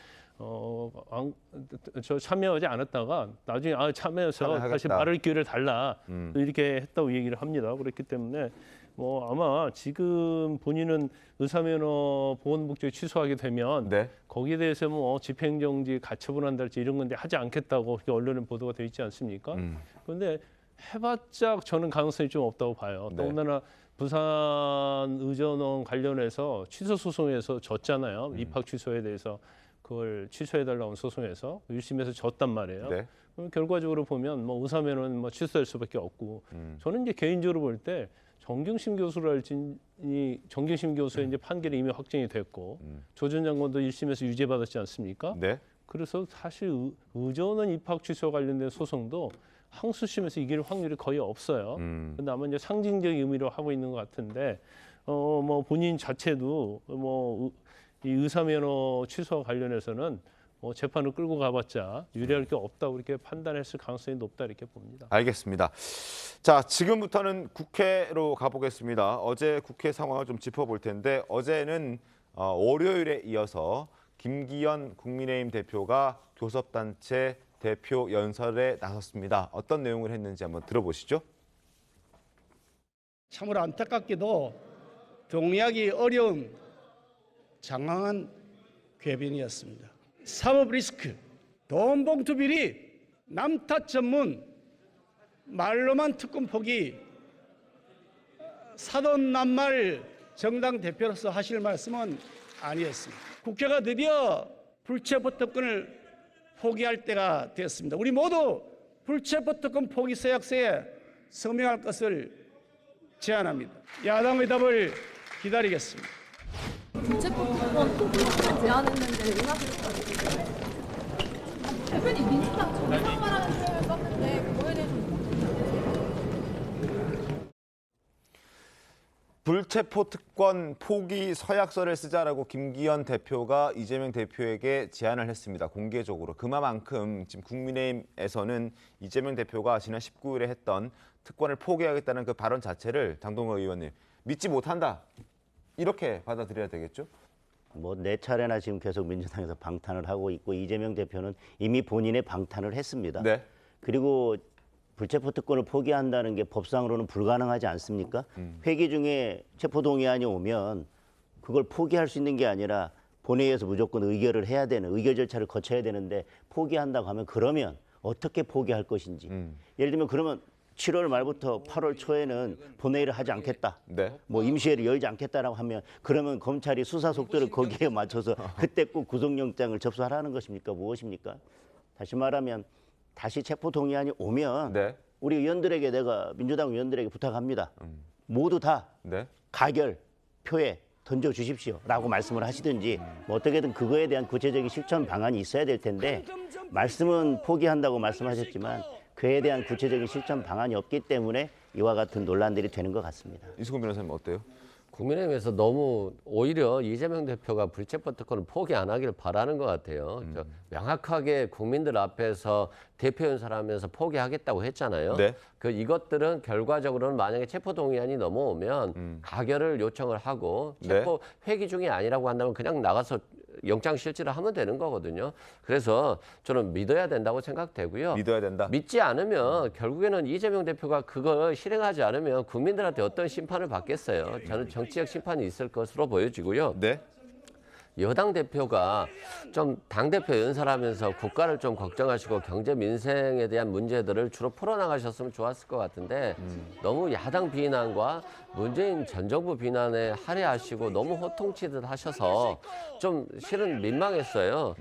저 참여하지 않았다가 나중에 참여해서 참여하겠다. 다시 말할 기회를 달라 이렇게 했다고 얘기를 합니다. 그렇기 때문에 뭐 아마 지금 본인은 의사면허 보건복지에 취소하게 되면 거기에 대해서 뭐 집행정지, 가처분한달지 이런 건데 하지 않겠다고 그렇게 언론에 보도가 돼 있지 않습니까? 그런데 해봤자 저는 가능성이 좀 없다고 봐요. 더군다나 부산의전원 관련해서 취소 소송에서 졌잖아요. 입학 취소에 대해서 그걸 취소해달라는 소송에서 1심에서 졌단 말이에요. 그럼 결과적으로 보면 뭐 의사면허는 뭐 취소될 수밖에 없고 저는 이제 개인적으로 볼 때 정경심 교수랄지 정경심 교수의 이제 판결이 이미 확정이 됐고 조 전 장관도 1심에서 유죄받았지 않습니까? 그래서 사실 의전원 입학 취소 관련된 소송도 항소심에서 이길 확률이 거의 없어요. 근데 아마 이제 상징적 의미로 하고 있는 것 같은데 뭐 본인 자체도 뭐 이 의사면허 취소와 관련해서는 뭐 재판을 끌고 가봤자 유리할 게 없다고 이렇게 판단했을 가능성이 높다 이렇게 봅니다. 알겠습니다. 자, 지금부터는 국회로 가보겠습니다. 어제 국회 상황을 좀 짚어볼 텐데 어제는 월요일에 이어서 김기현 국민의힘 대표가 교섭단체 대표 연설에 나섰습니다. 어떤 내용을 했는지 한번 들어보시죠. 참으로 안타깝게도 동의하기 어려운 장황한 궤변이었습니다. 사법 리스크, 돈 봉투 비리, 남탓 전문, 말로만 특권 포기, 사돈 낱말 정당 대표로서 하실 말씀은 아니었습니다. 국회가 드디어 불체포 특권을 포기할 때가 되었습니다. 우리 모두 불체포 특권 포기 서약서에 서명할 것을 제안합니다. 야당의 답을 기다리겠습니다. 불체포 특권 포기를 제안했는데 대표님 민주당 정상화라는 표현을 썼는데 그거에 대해서 불체포 특권 포기 서약서를 쓰자라고 김기현 대표가 이재명 대표에게 제안을 했습니다. 공개적으로. 그만큼 지금 국민의힘에서는 이재명 대표가 지난 19일에 했던 특권을 포기하겠다는 그 발언 자체를 장동건 의원님 믿지 못한다. 이렇게 받아들여야 되겠죠? 뭐 네 차례나 지금 계속 민주당에서 방탄을 하고 있고 이재명 대표는 이미 본인의 방탄을 했습니다. 그리고 불체포 특권을 포기한다는 게 법상으로는 불가능하지 않습니까? 회기 중에 체포동의안이 오면 그걸 포기할 수 있는 게 아니라 본회의에서 무조건 의결을 해야 되는 의결 절차를 거쳐야 되는데 포기한다고 하면 그러면 어떻게 포기할 것인지. 예를 들면 그러면 7월 말부터 8월 초에는 본회의를 하지 않겠다. 뭐 임시회를 열지 않겠다라고 하면 그러면 검찰이 수사 속도를 거기에 맞춰서 그때 꼭 구속영장을 접수하라는 것입니까? 무엇입니까? 다시 말하면 다시 체포동의안이 오면 우리 의원들에게 내가 민주당 의원들에게 부탁합니다. 모두 다 가결, 표에 던져주십시오라고 말씀을 하시든지 뭐 어떻게든 그거에 대한 구체적인 실천 방안이 있어야 될 텐데 말씀은 포기한다고 말씀하셨지만 그에 대한 구체적인 실천 방안이 없기 때문에 이와 같은 논란들이 되는 것 같습니다. 이수근 변호사님 어때요? 국민의힘에서 너무 오히려 이재명 대표가 불체포 특권을 포기 안 하기를 바라는 것 같아요. 명확하게 국민들 앞에서 대표 연설하면서 포기하겠다고 했잖아요. 네. 이것들은 결과적으로는 만약에 체포 동의안이 넘어오면 가결을 요청을 하고 체포 회기 중이 아니라고 한다면 그냥 나가서 영장 실질을 하면 되는 거거든요. 그래서 저는 믿어야 된다고 생각되고요. 믿어야 된다. 믿지 않으면 결국에는 이재명 대표가 그걸 실행하지 않으면 국민들한테 어떤 심판을 받겠어요. 저는 정치적 심판이 있을 것으로 보여지고요. 네. 여당 대표가 좀 당대표 연설하면서 국가를 좀 걱정하시고 경제 민생에 대한 문제들을 주로 풀어나가셨으면 좋았을 것 같은데 너무 야당 비난과 문재인 전 정부 비난에 할애하시고 너무 호통치듯 하셔서 좀 실은 민망했어요.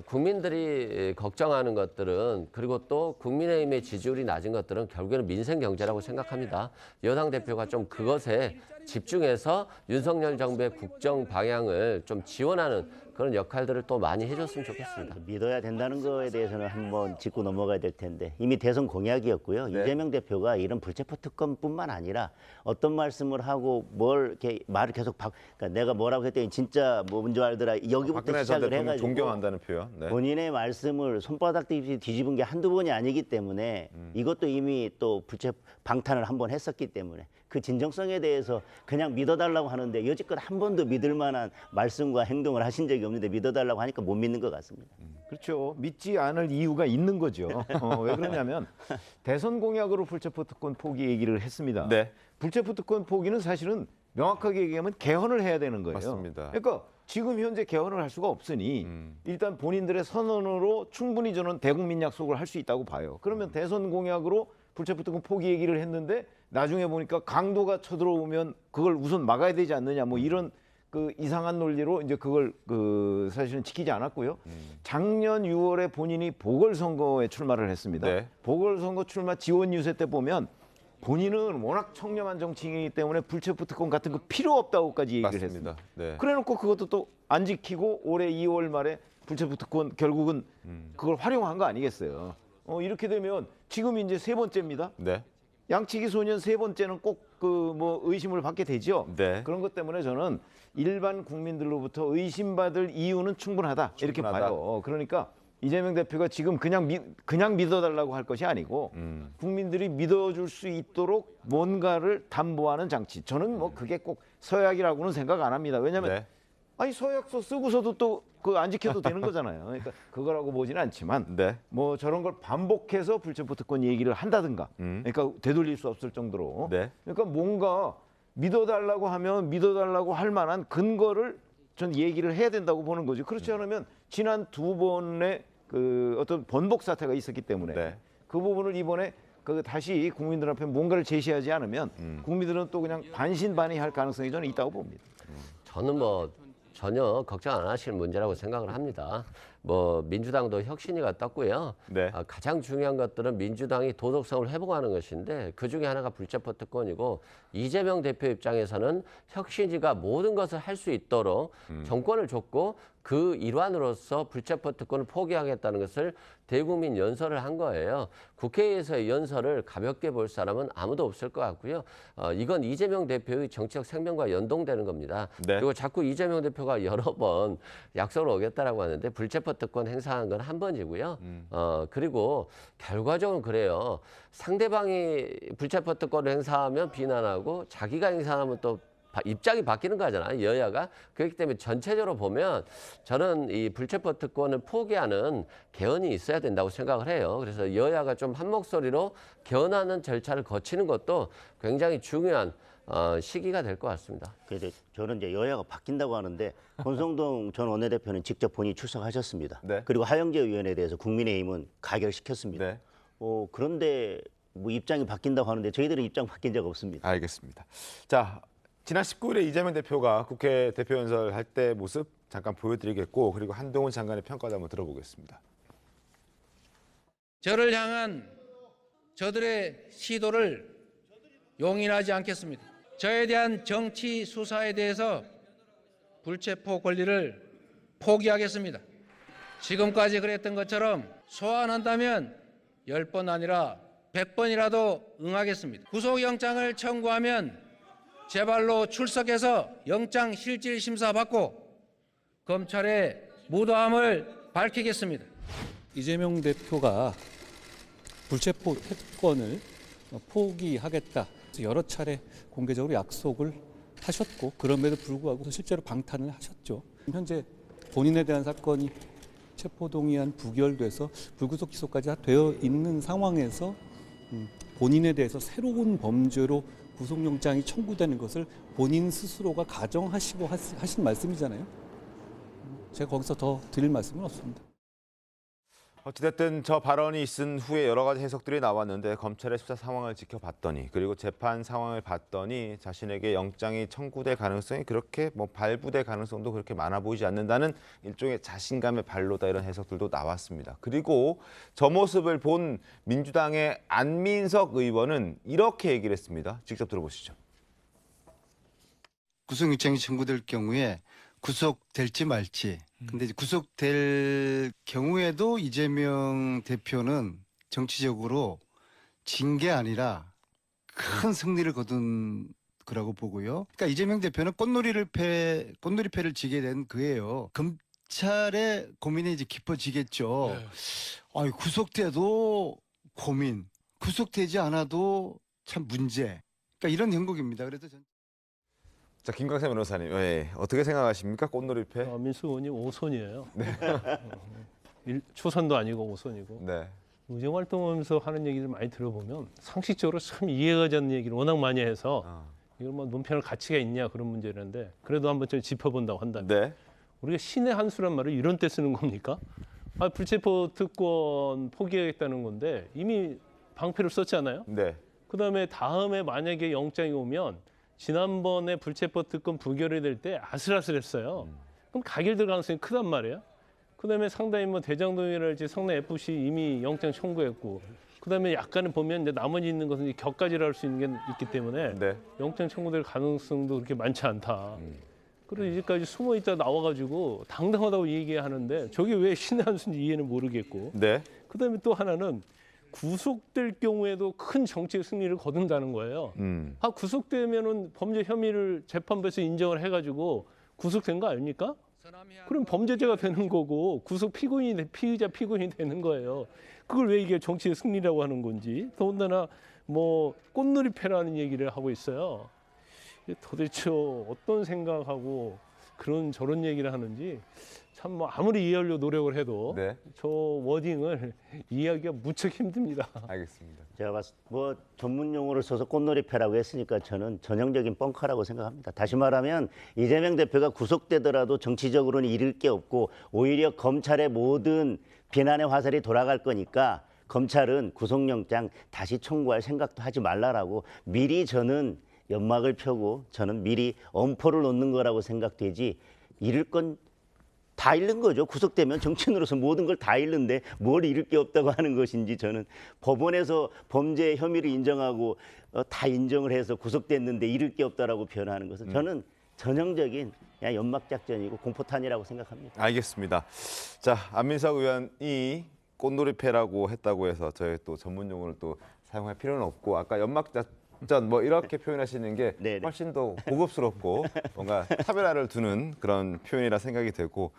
국민들이 걱정하는 것들은 그리고 또 국민의힘의 지지율이 낮은 것들은 결국에는 민생 경제라고 생각합니다. 여당 대표가 좀 그것에 집중해서 윤석열 정부의 국정 방향을 좀 지원하는 그런 역할들을 또 많이 해줬으면 좋겠습니다. 믿어야 된다는 거에 대해서는 한번 짚고 넘어가야 될 텐데 이미 대선 공약이었고요. 이재명 대표가 이런 불체포 특권뿐만 아니라 어떤 말씀을 하고 뭘 이렇게 말을 계속 그러니까 내가 뭐라고 했더니 진짜 뭔 줄 알더라 여기부터 시작을 해가지고 존경한다는 표현. 네. 본인의 말씀을 손바닥 뒤집은 게 한두 번이 아니기 때문에 이것도 이미 또 방탄을 한번 했었기 때문에 그 진정성에 대해서 그냥 믿어달라고 하는데 여지껏 한 번도 믿을 만한 말씀과 행동을 하신 적이 없는데 믿어달라고 하니까 못 믿는 것 같습니다. 그렇죠. 믿지 않을 이유가 있는 거죠. 왜 그러냐면 대선 공약으로 불체포 특권 포기 얘기를 했습니다. 네. 불체포 특권 포기는 사실은 명확하게 얘기하면 개헌을 해야 되는 거예요. 맞습니다. 그러니까 지금 현재 개헌을 할 수가 없으니 일단 본인들의 선언으로 충분히 저는 대국민 약속을 할 수 있다고 봐요. 그러면 대선 공약으로 불체포 특권 포기 얘기를 했는데 나중에 보니까 강도가 쳐들어오면 그걸 우선 막아야 되지 않느냐 뭐 이런 그 이상한 논리로 이제 그걸 사실은 지키지 않았고요. 작년 6월에 본인이 보궐선거에 출마를 했습니다. 네. 보궐선거 출마 지원 유세 때 보면 본인은 워낙 청렴한 정치인이기 때문에 불체포 특권 같은 거 필요 없다고까지 얘기를 맞습니다. 했습니다. 네. 그래놓고 그것도 또 안 지키고 올해 2월 말에 불체포 특권 결국은 그걸 활용한 거 아니겠어요. 이렇게 되면 지금 이제 세 번째입니다. 네. 양치기 소년 세 번째는 꼭 뭐 의심을 받게 되죠. 네. 그런 것 때문에 저는 일반 국민들로부터 의심받을 이유는 충분하다 이렇게 봐요. 그러니까 이재명 대표가 지금 그냥 믿어달라고 할 것이 아니고 국민들이 믿어줄 수 있도록 뭔가를 담보하는 장치. 저는 뭐 그게 꼭 서약이라고는 생각 안 합니다. 왜냐하면 네. 아니 서약서 쓰고서도 또 그 안 지켜도 되는 거잖아요. 그러니까 그거라고 보지는 않지만 네. 뭐 저런 걸 반복해서 불체포 특권 얘기를 한다든가 그러니까 되돌릴 수 없을 정도로 네. 그러니까 뭔가 믿어달라고 하면 믿어달라고 할 만한 근거를 전 얘기를 해야 된다고 보는 거죠. 그렇지 않으면 지난 두 번의 그 어떤 번복 사태가 있었기 때문에 네. 그 부분을 이번에 다시 국민들 앞에 뭔가를 제시하지 않으면 국민들은 또 그냥 반신반의할 가능성이 저는 있다고 봅니다. 저는 뭐 전혀 걱정 안 하실 문제라고 생각을 합니다. 뭐 민주당도 혁신위가 떴고요. 네. 가장 중요한 것들은 민주당이 도덕성을 회복하는 것인데 그중에 하나가 불체포 특권이고 이재명 대표 입장에서는 혁신위가 모든 것을 할 수 있도록 정권을 줬고 그 일환으로서 불체포 특권을 포기하겠다는 것을 대국민 연설을 한 거예요. 국회에서의 연설을 가볍게 볼 사람은 아무도 없을 것 같고요. 이건 이재명 대표의 정치적 생명과 연동되는 겁니다. 네. 그리고 자꾸 이재명 대표가 여러 번 약속을 오겠다라고 하는데 불체포 특권 행사한 건 한 번이고요. 그리고 결과적으로 그래요. 상대방이 불체포 특권을 행사하면 비난하고 자기가 행사하면 또 입장이 바뀌는 거잖아요. 여야가. 그렇기 때문에 전체적으로 보면 저는 이 불체포 특권을 포기하는 개헌이 있어야 된다고 생각을 해요. 그래서 여야가 좀 한 목소리로 개헌하는 절차를 거치는 것도 굉장히 중요한 시기가 될 것 같습니다. 그래서 저는 이제 여야가 바뀐다고 하는데 권성동 전 원내대표는 직접 본인이 출석하셨습니다. 네. 그리고 하영재 의원에 대해서 국민의힘은 가결시켰습니다. 네. 그런데 뭐 입장이 바뀐다고 하는데 저희들은 입장 바뀐 적 없습니다. 알겠습니다. 자, 지난 19일에 이재명 대표가 국회 대표 연설할 때 모습 잠깐 보여드리겠고 그리고 한동훈 장관의 평가도 한번 들어보겠습니다. 저를 향한 저들의 시도를 용인하지 않겠습니다. 저에 대한 정치 수사에 대해서 불체포 권리를 포기하겠습니다. 지금까지 그랬던 것처럼 소환한다면 10번 아니라 100번이라도 응하겠습니다. 구속영장을 청구하면 제발로 출석해서 영장 실질 심사 받고 검찰의 무도함을 밝히겠습니다. 이재명 대표가 불체포 특권을 포기하겠다. 여러 차례 공개적으로 약속을 하셨고 그럼에도 불구하고 실제로 방탄을 하셨죠. 현재 본인에 대한 사건이 체포동의안 부결돼서 불구속 기소까지 되어 있는 상황에서 본인에 대해서 새로운 범죄로 구속영장이 청구되는 것을 본인 스스로가 가정하시고 하신 말씀이잖아요. 제가 거기서 더 드릴 말씀은 없습니다. 어찌됐든 저 발언이 있은 후에 여러 가지 해석들이 나왔는데 검찰의 수사 상황을 지켜봤더니 그리고 재판 상황을 봤더니 자신에게 영장이 청구될 가능성이 그렇게 발부될 가능성도 그렇게 많아 보이지 않는다는 일종의 자신감의 발로다 이런 해석들도 나왔습니다. 그리고 저 모습을 본 민주당의 안민석 의원은 이렇게 얘기를 했습니다. 직접 들어보시죠. 구속영장이 청구될 경우에 구속될지 말지. 근데 이제 구속될 경우에도 이재명 대표는 정치적으로 진 게 아니라 큰 승리를 거둔 거라고 보고요. 그러니까 이재명 대표는 꽃놀이패를 지게 된 그예요. 검찰의 고민이 이제 깊어지겠죠. 아니, 구속돼도 고민, 구속되지 않아도 참 문제. 그러니까 이런 형국입니다. 그래서 자, 김광세 변호사님, 어떻게 생각하십니까? 꽃놀이패? 민수 의원이 5선이에요. 네. 초선도 아니고 5선이고. 네. 의정활동하면서 하는 얘기를 많이 들어보면 상식적으로 참 이해가 가지 않는 얘기를 워낙 많이 해서 이걸 논평할 가치가 있냐 그런 문제라는데 그래도 한번 좀 짚어본다고 한다면 네. 우리가 신의 한 수란 말을 이런 때 쓰는 겁니까? 불체포 특권 포기하겠다는 건데 이미 방패를 썼잖아요. 네. 그다음에 다음에 만약에 영장이 오면 지난번에 불체포 특권 부결이 될 때 아슬아슬했어요. 그럼 가결될 가능성이 크단 말이에요. 그다음에 상당히 대장동이랄지 성남 FC 이미 영장 청구했고, 그다음에 약간은 보면 이제 나머지 있는 것은 격가지를 할 수 있는 게 있기 때문에 영장 청구될 가능성도 그렇게 많지 않다. 그래서 이제까지 숨어 있다 나와가지고 당당하다고 얘기하는데 저게 왜 신의 한 수인지 이해는 모르겠고. 네. 그다음에 또 하나는. 구속될 경우에도 큰 정치적 승리를 거둔다는 거예요. 구속되면은 범죄 혐의를 재판부에서 인정을 해가지고 구속된 거 아닙니까? 그럼 범죄자가 되는 거고 구속 피의자 피고인이 되는 거예요. 그걸 왜 이게 정치의 승리라고 하는 건지. 더군다나 꽃놀이패라는 얘기를 하고 있어요. 도대체 어떤 생각하고 그런 저런 얘기를 하는지 참 아무리 이해하려고 노력을 해도 저 워딩을 이해하기가 무척 힘듭니다. 알겠습니다. 제가 봤을 때 전문 용어를 써서 꽃놀이패라고 했으니까 저는 전형적인 뻥카라고 생각합니다. 다시 말하면 이재명 대표가 구속되더라도 정치적으로는 잃을 게 없고 오히려 검찰의 모든 비난의 화살이 돌아갈 거니까 검찰은 구속영장 다시 청구할 생각도 하지 말라라고 미리 저는 연막을 펴고 저는 미리 엄포를 놓는 거라고 생각되지 잃을 건 다 잃는 거죠. 구속되면 정치인으로서 모든 걸 다 잃는데 뭘 잃을 게 없다고 하는 것인지 저는 법원에서 범죄 혐의를 인정하고 다 인정을 해서 구속됐는데 잃을 게 없다라고 표현하는 것은 저는 전형적인 그냥 연막작전이고 공포탄이라고 생각합니다. 알겠습니다. 자, 안민석 의원이 꽃놀이패라고 했다고 해서 저희 또 전문 용어를 또 사용할 필요는 없고 아까 연막작전 이렇게 표현하시는 게 훨씬 더 고급스럽고 뭔가 차별화를 두는 그런 표현이라 생각이 되고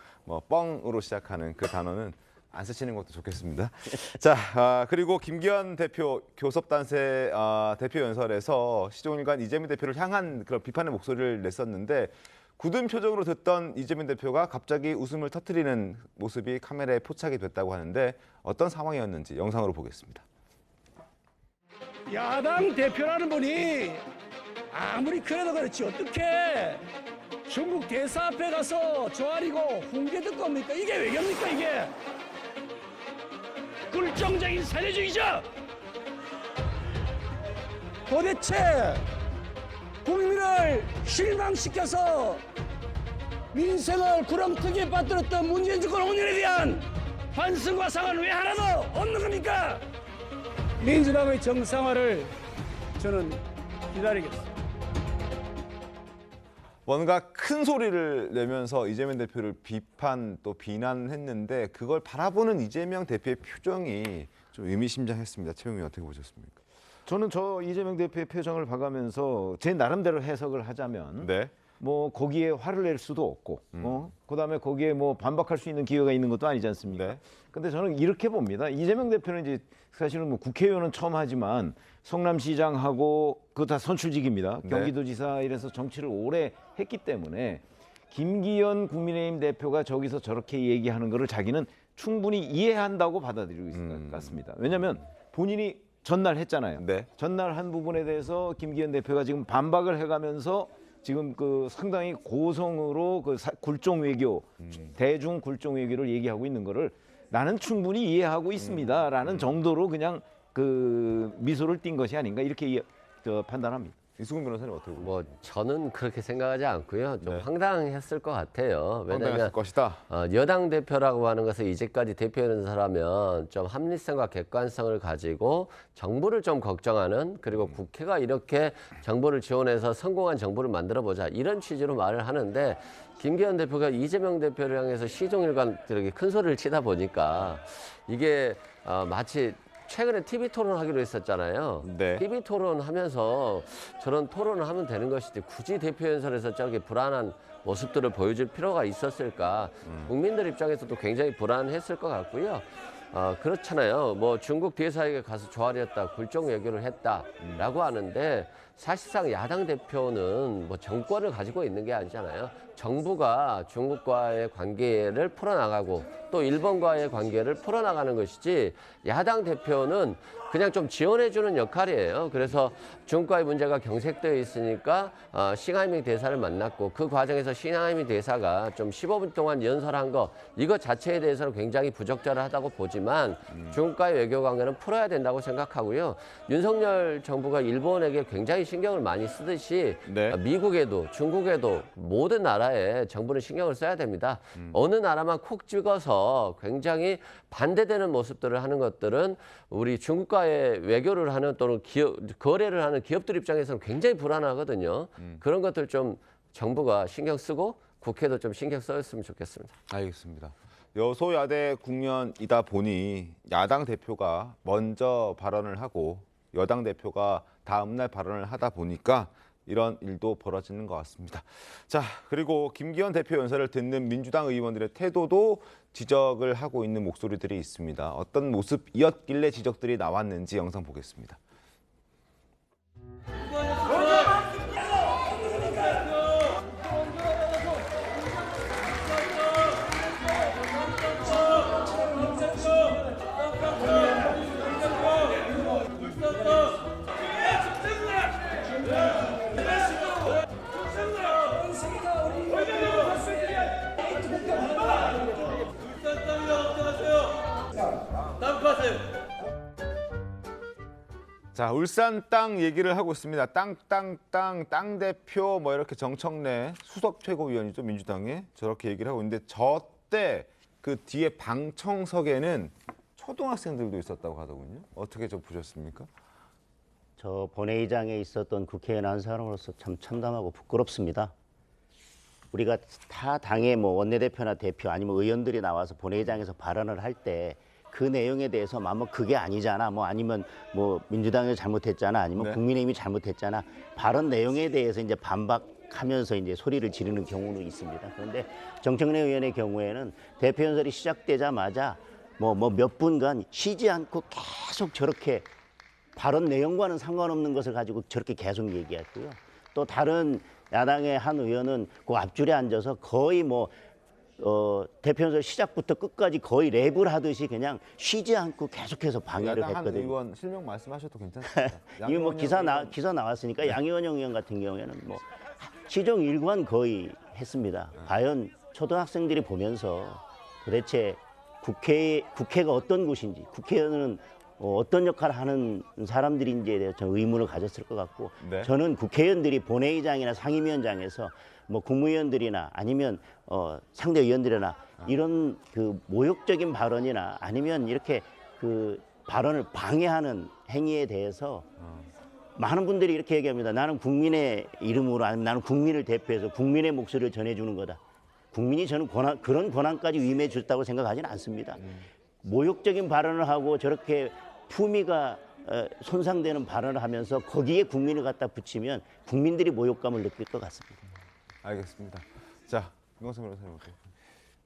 뻥으로 시작하는 그 단어는 안 쓰시는 것도 좋겠습니다. 자, 그리고 김기현 대표 교섭단체 대표 연설에서 시종일관 이재명 대표를 향한 그런 비판의 목소리를 냈었는데 굳은 표정으로 듣던 이재명 대표가 갑자기 웃음을 터뜨리는 모습이 카메라에 포착이 됐다고 하는데 어떤 상황이었는지 영상으로 보겠습니다. 야당 대표라는 분이 아무리 그래도 그렇지 어떻게 중국 대사 앞에 가서 조아리고 훈계 듣고 겁니까? 이게 외교입니까 이게? 굴종적인 사회주의자! 도대체 국민을 실망시켜서 민생을 구렁텅이에 빠뜨렸던 문재인 정권 5년에 대한 반성과 사과는 왜 하나도 없는 겁니까? 민주당의 정상화를 저는 기다리겠습니다. 뭔가 큰 소리를 내면서 이재명 대표를 비판 또 비난했는데 그걸 바라보는 이재명 대표의 표정이 좀 의미심장했습니다. 최영희 어떻게 보셨습니까? 저는 이재명 대표의 표정을 봐가면서 제 나름대로 해석을 하자면 뭐 거기에 화를 낼 수도 없고 그다음에 거기에 뭐 반박할 수 있는 기회가 있는 것도 아니지 않습니까? 근데 저는 이렇게 봅니다. 이재명 대표는 이제 사실은 뭐 국회의원은 처음 하지만 성남시장하고 그거 다 선출직입니다. 경기도지사 이래서 정치를 오래 했기 때문에 김기현 국민의힘 대표가 저기서 저렇게 얘기하는 거를 자기는 충분히 이해한다고 받아들이고 있을 것 같습니다. 왜냐하면 본인이 전날 했잖아요. 전날 한 부분에 대해서 김기현 대표가 지금 반박을 해가면서 지금 그 상당히 고성으로 그 굴종 외교, 대중 굴종 외교를 얘기하고 있는 거를 나는 충분히 이해하고 있습니다라는 정도로 그냥 그 미소를 띈 것이 아닌가 이렇게 판단합니다. 이수근 변호사님 어떻게 보세요? 뭐 저는 그렇게 생각하지 않고요. 좀 황당했을 것 같아요. 황당했을 왜냐하면 것이다. 여당 대표라고 하는 것을 이제까지 대표하는 사람은 좀 합리성과 객관성을 가지고 정부를 좀 걱정하는 그리고 국회가 이렇게 정부를 지원해서 성공한 정부를 만들어보자 이런 취지로 말을 하는데 김기현 대표가 이재명 대표를 향해서 시종일관 이렇게 큰 소리를 치다 보니까 이게 마치 최근에 TV 토론하기로 했었잖아요. TV 토론하면서 저런 토론을 하면 되는 것이지 굳이 대표 연설에서 저렇게 불안한 모습들을 보여줄 필요가 있었을까. 국민들 입장에서도 굉장히 불안했을 것 같고요. 그렇잖아요. 뭐 중국 대사에게 가서 조아렸다, 굴종 외교를 했다라고 하는데 사실상 야당 대표는 뭐 정권을 가지고 있는 게 아니잖아요. 정부가 중국과의 관계를 풀어나가고 또 일본과의 관계를 풀어나가는 것이지 야당 대표는 그냥 좀 지원해주는 역할이에요. 그래서 중국과의 문제가 경색되어 있으니까 싱하이밍 대사를 만났고 그 과정에서 싱하이밍 대사가 좀 15분 동안 연설한 거 이거 자체에 대해서는 굉장히 부적절하다고 보지만 중국과의 외교 관계는 풀어야 된다고 생각하고요. 윤석열 정부가 일본에게 굉장히 신경을 많이 쓰듯이 미국에도 중국에도 모든 나라에 정부는 신경을 써야 됩니다. 어느 나라만 콕 찍어서 굉장히 반대되는 모습들을 하는 것들은 우리 중국과의 외교를 하는 또는 거래를 하는 기업들 입장에서는 굉장히 불안하거든요. 그런 것들 좀 정부가 신경 쓰고 국회도 좀 신경 써줬으면 좋겠습니다. 알겠습니다. 여소야대 국면이다 보니 야당 대표가 먼저 발언을 하고 여당 대표가 다음 날 발언을 하다 보니까 이런 일도 벌어지는 것 같습니다. 자, 그리고 김기현 대표 연설을 듣는 민주당 의원들의 태도도 지적을 하고 있는 목소리들이 있습니다. 어떤 모습이었길래 지적들이 나왔는지 영상 보겠습니다. 자, 울산 땅 얘기를 하고 있습니다. 땅 대표 뭐 이렇게 정청래 수석 최고위원이죠, 민주당에 저렇게 얘기를 하고 있는데 저 때 그 뒤에 방청석에는 초등학생들도 있었다고 하더군요. 어떻게 좀 보셨습니까? 저 본회의장에 있었던 국회의원 한 사람으로서 참 참담하고 부끄럽습니다. 우리가 타 당의 뭐 원내대표나 대표 아니면 의원들이 나와서 본회의장에서 발언을 할 때 그 내용에 대해서 뭐 그게 아니잖아, 뭐 아니면 뭐 민주당이 잘못했잖아, 아니면 국민의힘이 잘못했잖아, 발언 내용에 대해서 이제 반박하면서 이제 소리를 지르는 경우는 있습니다. 그런데 정청래 의원의 경우에는 대표 연설이 시작되자마자 뭐 몇 분간 쉬지 않고 계속 저렇게 발언 내용과는 상관없는 것을 가지고 저렇게 계속 얘기했고요. 또 다른 야당의 한 의원은 그 앞줄에 앉아서 거의 뭐 대표 연설 시작부터 끝까지 거의 랩을 하듯이 그냥 쉬지 않고 계속해서 방해를 야당 한 했거든요. 의원 실명 말씀하셔도 괜찮습니다. 이미 뭐 기사 나왔으니까 양의원 의원 같은 경우에는 뭐 시종 일관 거의 했습니다. 과연 초등학생들이 보면서 도대체 국회가 어떤 곳인지, 국회의원은 어떤 역할을 하는 사람들인지에 대해서 저는 의문을 가졌을 것 같고, 저는 국회의원들이 본회의장이나 상임위원장에서 뭐 국무위원들이나 아니면 상대 의원들이나 이런 그 모욕적인 발언이나 아니면 이렇게 그 발언을 방해하는 행위에 대해서 많은 분들이 이렇게 얘기합니다. 나는 국민의 이름으로, 아니면 나는 국민을 대표해서 국민의 목소리를 전해주는 거다. 국민이 저는 그런 권한까지 위임해 줬다고 생각하지는 않습니다. 모욕적인 발언을 하고 저렇게 품위가 손상되는 발언을 하면서 거기에 국민을 갖다 붙이면 국민들이 모욕감을 느낄 것 같습니다. 알겠습니다. 자, 김광석 변호사님 어때요?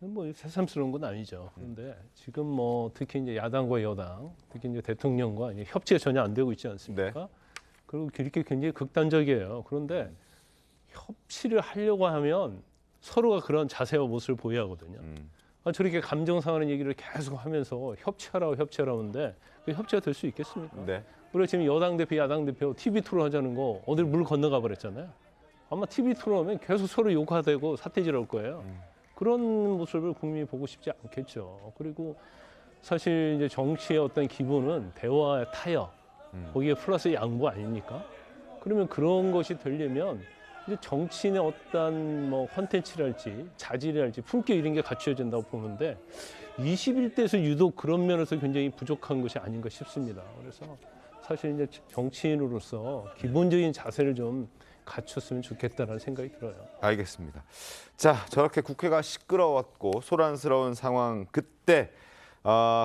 뭐 새삼스러운 건 아니죠. 그런데 지금 뭐 특히 이제 야당과 여당, 특히 이제 대통령과 이제 협치가 전혀 안 되고 있지 않습니까? 그리고 이렇게 굉장히 극단적이에요. 그런데 협치를 하려고 하면 서로가 그런 자세와 모습을 보여야 하거든요. 저렇게 감정 상하는 얘기를 계속 하면서 협치하라고 협치하라는데 그 협치가 될 수 있겠습니까? 우리가 지금 여당 대표, 야당 대표 TV 토론 하자는 거 어딜 물 건너가 버렸잖아요. 아마 TV 토론하면 계속 서로 욕하되고 사태질 할 거예요. 그런 모습을 국민이 보고 싶지 않겠죠. 그리고 사실 이제 정치의 어떤 기본은 대화의 타협, 거기에 플러스 양보 아닙니까? 그러면 그런 것이 되려면 이제 정치인의 어떤 뭐 컨텐츠랄지 자질이랄지 품격 이런 게 갖춰야 된다고 보는데 21대에서 유독 그런 면에서 굉장히 부족한 것이 아닌가 싶습니다. 그래서 사실 이제 정치인으로서 기본적인 자세를 좀 갖췄으면 좋겠다라는 생각이 들어요. 알겠습니다. 자, 저렇게 국회가 시끄러웠고 소란스러운 상황 그때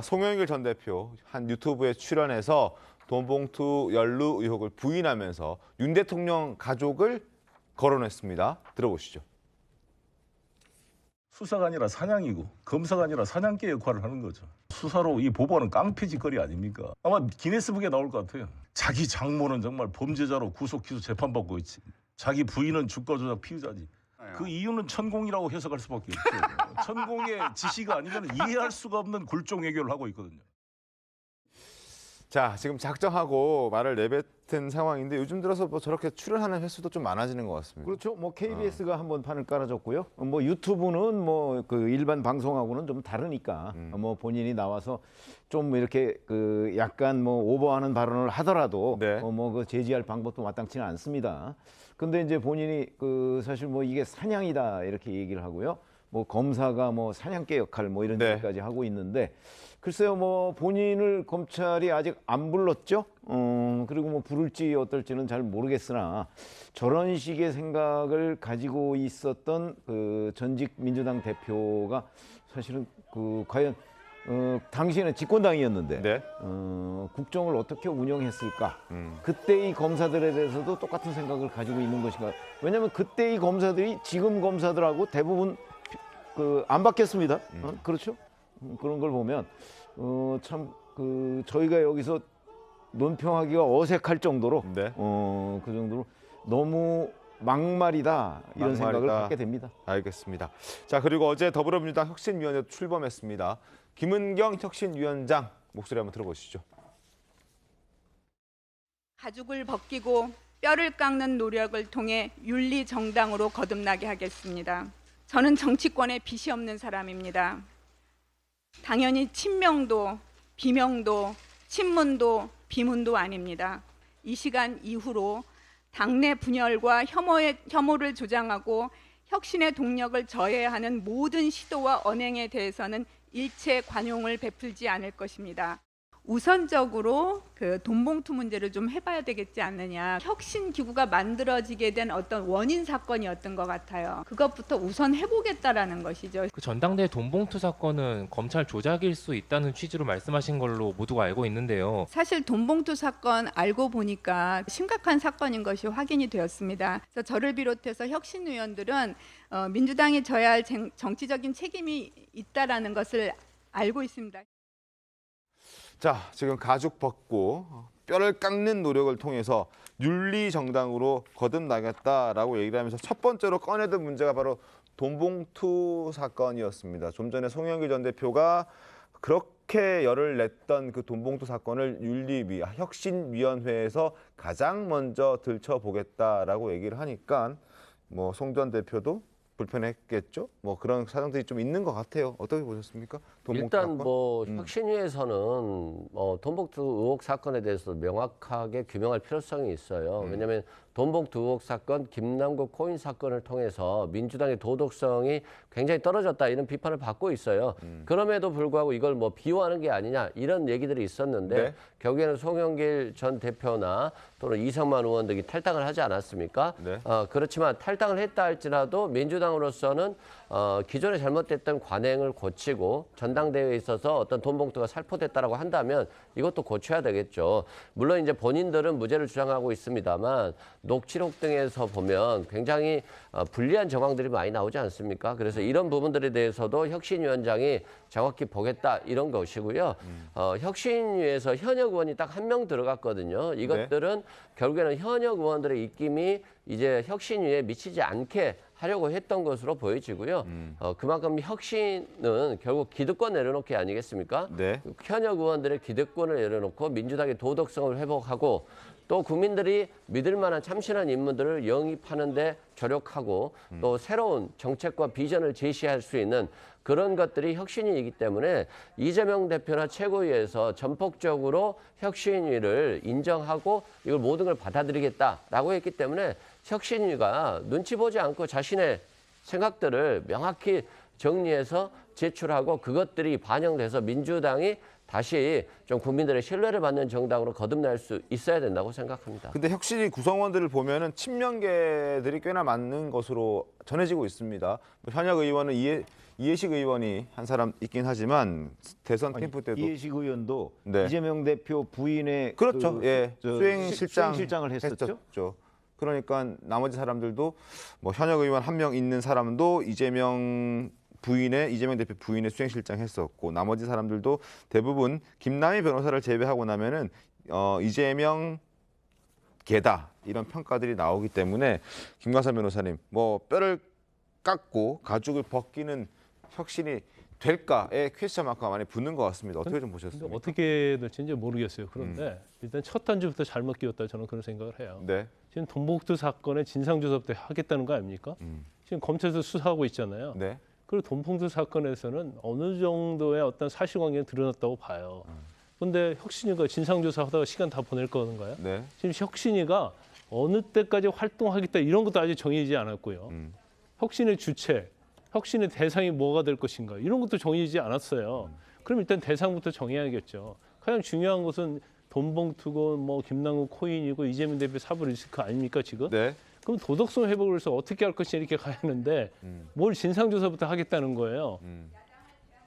송영길 전 대표 한 유튜브에 출연해서 돈봉투 연루 의혹을 부인하면서 윤 대통령 가족을 거론했습니다. 들어보시죠. 수사가 아니라 사냥이고 검사가 아니라 사냥개 역할을 하는 거죠. 수사로 이 보고는 깡패짓거리 아닙니까? 아마 기네스북에 나올 것 같아요. 자기 장모는 정말 범죄자로 구속 기소 재판받고 있지. 자기 부인은 주가 조작 피의자지. 그 이유는 천공이라고 해석할 수밖에 없죠. 천공의 지시가 아니면 이해할 수가 없는 굴종 외교를 하고 있거든요. 자, 지금 작정하고 말을 내뱉은 상황인데 요즘 들어서 뭐 저렇게 출연하는 횟수도 좀 많아지는 것 같습니다. 그렇죠. 뭐 KBS가 한번 판을 깔아줬고요. 뭐 유튜브는 뭐 그 일반 방송하고는 좀 다르니까 뭐 본인이 나와서 좀 이렇게 그 약간 뭐 오버하는 발언을 하더라도 뭐 그 제지할 방법도 마땅치는 않습니다. 근데 이제 본인이 그 사실 뭐 이게 사냥이다 이렇게 얘기를 하고요. 뭐 검사가 뭐 사냥개 역할 뭐 이런 얘기까지 하고 있는데 글쎄요, 뭐 본인을 검찰이 아직 안 불렀죠. 그리고 뭐 부를지 어떨지는 잘 모르겠으나 저런 식의 생각을 가지고 있었던 그 전직 민주당 대표가 사실은 그 과연 당시에는 집권당이었는데 국정을 어떻게 운영했을까? 그때 이 검사들에 대해서도 똑같은 생각을 가지고 있는 것인가? 왜냐하면 그때 이 검사들이 지금 검사들하고 대부분 그 안 바뀌었습니다. 그렇죠? 그런 걸 보면 참 그 저희가 여기서 논평하기가 어색할 정도로 그 정도로 너무 막말이다 이런 생각을 갖게 됩니다. 알겠습니다. 자, 그리고 어제 더불어민주당 혁신위원회도 출범했습니다. 김은경 혁신위원장 목소리 한번 들어보시죠. 가죽을 벗기고 뼈를 깎는 노력을 통해 윤리 정당으로 거듭나게 하겠습니다. 저는 정치권에 빚이 없는 사람입니다. 당연히 친명도, 비명도, 친문도, 비문도 아닙니다. 이 시간 이후로 당내 분열과 혐오를 조장하고 혁신의 동력을 저해하는 모든 시도와 언행에 대해서는 일체 관용을 베풀지 않을 것입니다. 우선적으로 그 돈봉투 문제를 좀 해봐야 되겠지 않느냐. 혁신 기구가 만들어지게 된 어떤 원인 사건이었던 것 같아요. 그것부터 우선 해보겠다라는 것이죠. 그 전당대회 돈봉투 사건은 검찰 조작일 수 있다는 취지로 말씀하신 걸로 모두가 알고 있는데요. 사실 돈봉투 사건 알고 보니까 심각한 사건인 것이 확인이 되었습니다. 그래서 저를 비롯해서 혁신위원들은 민주당이 져야 할 정치적인 책임이 있다라는 것을 알고 있습니다. 자, 지금 가죽 벗고 뼈를 깎는 노력을 통해서 윤리 정당으로 거듭나겠다라고 얘기를 하면서 첫 번째로 꺼내든 문제가 바로 돈봉투 사건이었습니다. 좀 전에 송영길 전 대표가 그렇게 열을 냈던 그 돈봉투 사건을 혁신위원회에서 가장 먼저 들춰보겠다라고 얘기를 하니까 뭐 송 전 대표도 불편했겠죠. 뭐 그런 사정들이 좀 있는 것 같아요. 어떻게 보셨습니까? 일단 뭐 혁신위에서는 돈봉투 의혹 사건에 대해서 명확하게 규명할 필요성이 있어요. 왜냐하면 돈봉투 의혹 사건, 김남국 코인 사건을 통해서 민주당의 도덕성이 굉장히 떨어졌다 이런 비판을 받고 있어요. 그럼에도 불구하고 이걸 뭐 비호하는 게 아니냐 이런 얘기들이 있었는데 결국에는 송영길 전 대표나 또는 이상만 의원 등이 탈당을 하지 않았습니까? 그렇지만 탈당을 했다 할지라도 민주당 민주당으로서는 기존에 잘못됐던 관행을 고치고 전당대회에 있어서 어떤 돈 봉투가 살포됐다라고 한다면 이것도 고쳐야 되겠죠. 물론 이제 본인들은 무죄를 주장하고 있습니다만 녹취록 등에서 보면 굉장히 불리한 정황들이 많이 나오지 않습니까? 그래서 이런 부분들에 대해서도 혁신위원장이 정확히 보겠다 이런 것이고요. 혁신위에서 현역 의원이 딱 한 명 들어갔거든요. 이것들은 결국에는 현역 의원들의 입김이 이제 혁신위에 미치지 않게 하려고 했던 것으로 보여지고요. 그만큼 혁신은 결국 기득권 내려놓기 아니겠습니까? 네. 현역 의원들의 기득권을 내려놓고 민주당의 도덕성을 회복하고 또 국민들이 믿을 만한 참신한 인물들을 영입하는 데 조력하고 또 새로운 정책과 비전을 제시할 수 있는 그런 것들이 혁신위이기 때문에 이재명 대표나 최고위에서 전폭적으로 혁신위를 인정하고 이걸 모든 걸 받아들이겠다라고 했기 때문에 혁신위가 눈치 보지 않고 자신의 생각들을 명확히 정리해서 제출하고 그것들이 반영돼서 민주당이 다시 좀 국민들의 신뢰를 받는 정당으로 거듭날 수 있어야 된다고 생각합니다. 근데 혁신위 구성원들을 보면은 친명계들이 꽤나 많은 것으로 전해지고 있습니다. 현역 의원은 이해식 의원이 한 사람 있긴 하지만 대선 캠프 때도 이해식 의원도 네. 이재명 대표 부인의 그렇죠. 예. 수행실장을 했었죠. 그러니까 나머지 사람들도 뭐 현역 의원 한 명 있는 사람도 이재명 대표 부인의 수행실장 했었고 나머지 사람들도 대부분 김남희 변호사를 제외하고 나면은 이재명 개다 이런 평가들이 나오기 때문에 김광삼 변호사님 뭐 뼈를 깎고 가죽을 벗기는 혁신이 될까에 퀘스천 마크가 많이 붙는 것 같습니다. 어떻게 좀 보셨습니까? 어떻게 될지 이제 모르겠어요. 그런데 일단 첫 단추부터 잘못 끼웠다 저는 그런 생각을 해요. 네. 지금 돈봉투 사건의 진상조사부터 하겠다는 거 아닙니까? 지금 검찰에서 수사하고 있잖아요. 네. 그리고 돈봉투 사건에서는 어느 정도의 어떤 사실관계가 드러났다고 봐요. 그런데 혁신위가 진상조사하다가 시간 다 보낼 건가요? 네. 지금 혁신위가 어느 때까지 활동하겠다 이런 것도 아직 정해지지 않았고요. 혁신의 주체, 혁신의 대상이 뭐가 될 것인가 이런 것도 정해지지 않았어요. 그럼 일단 대상부터 정해야겠죠. 가장 중요한 것은 돈봉투고 뭐 김남국 코인이고 이재명 대표 사법 리스크 아닙니까 지금? 네. 그럼 도덕성 회복을 해서 어떻게 할 것이냐 이렇게 가야 하는데 뭘 진상조사부터 하겠다는 거예요.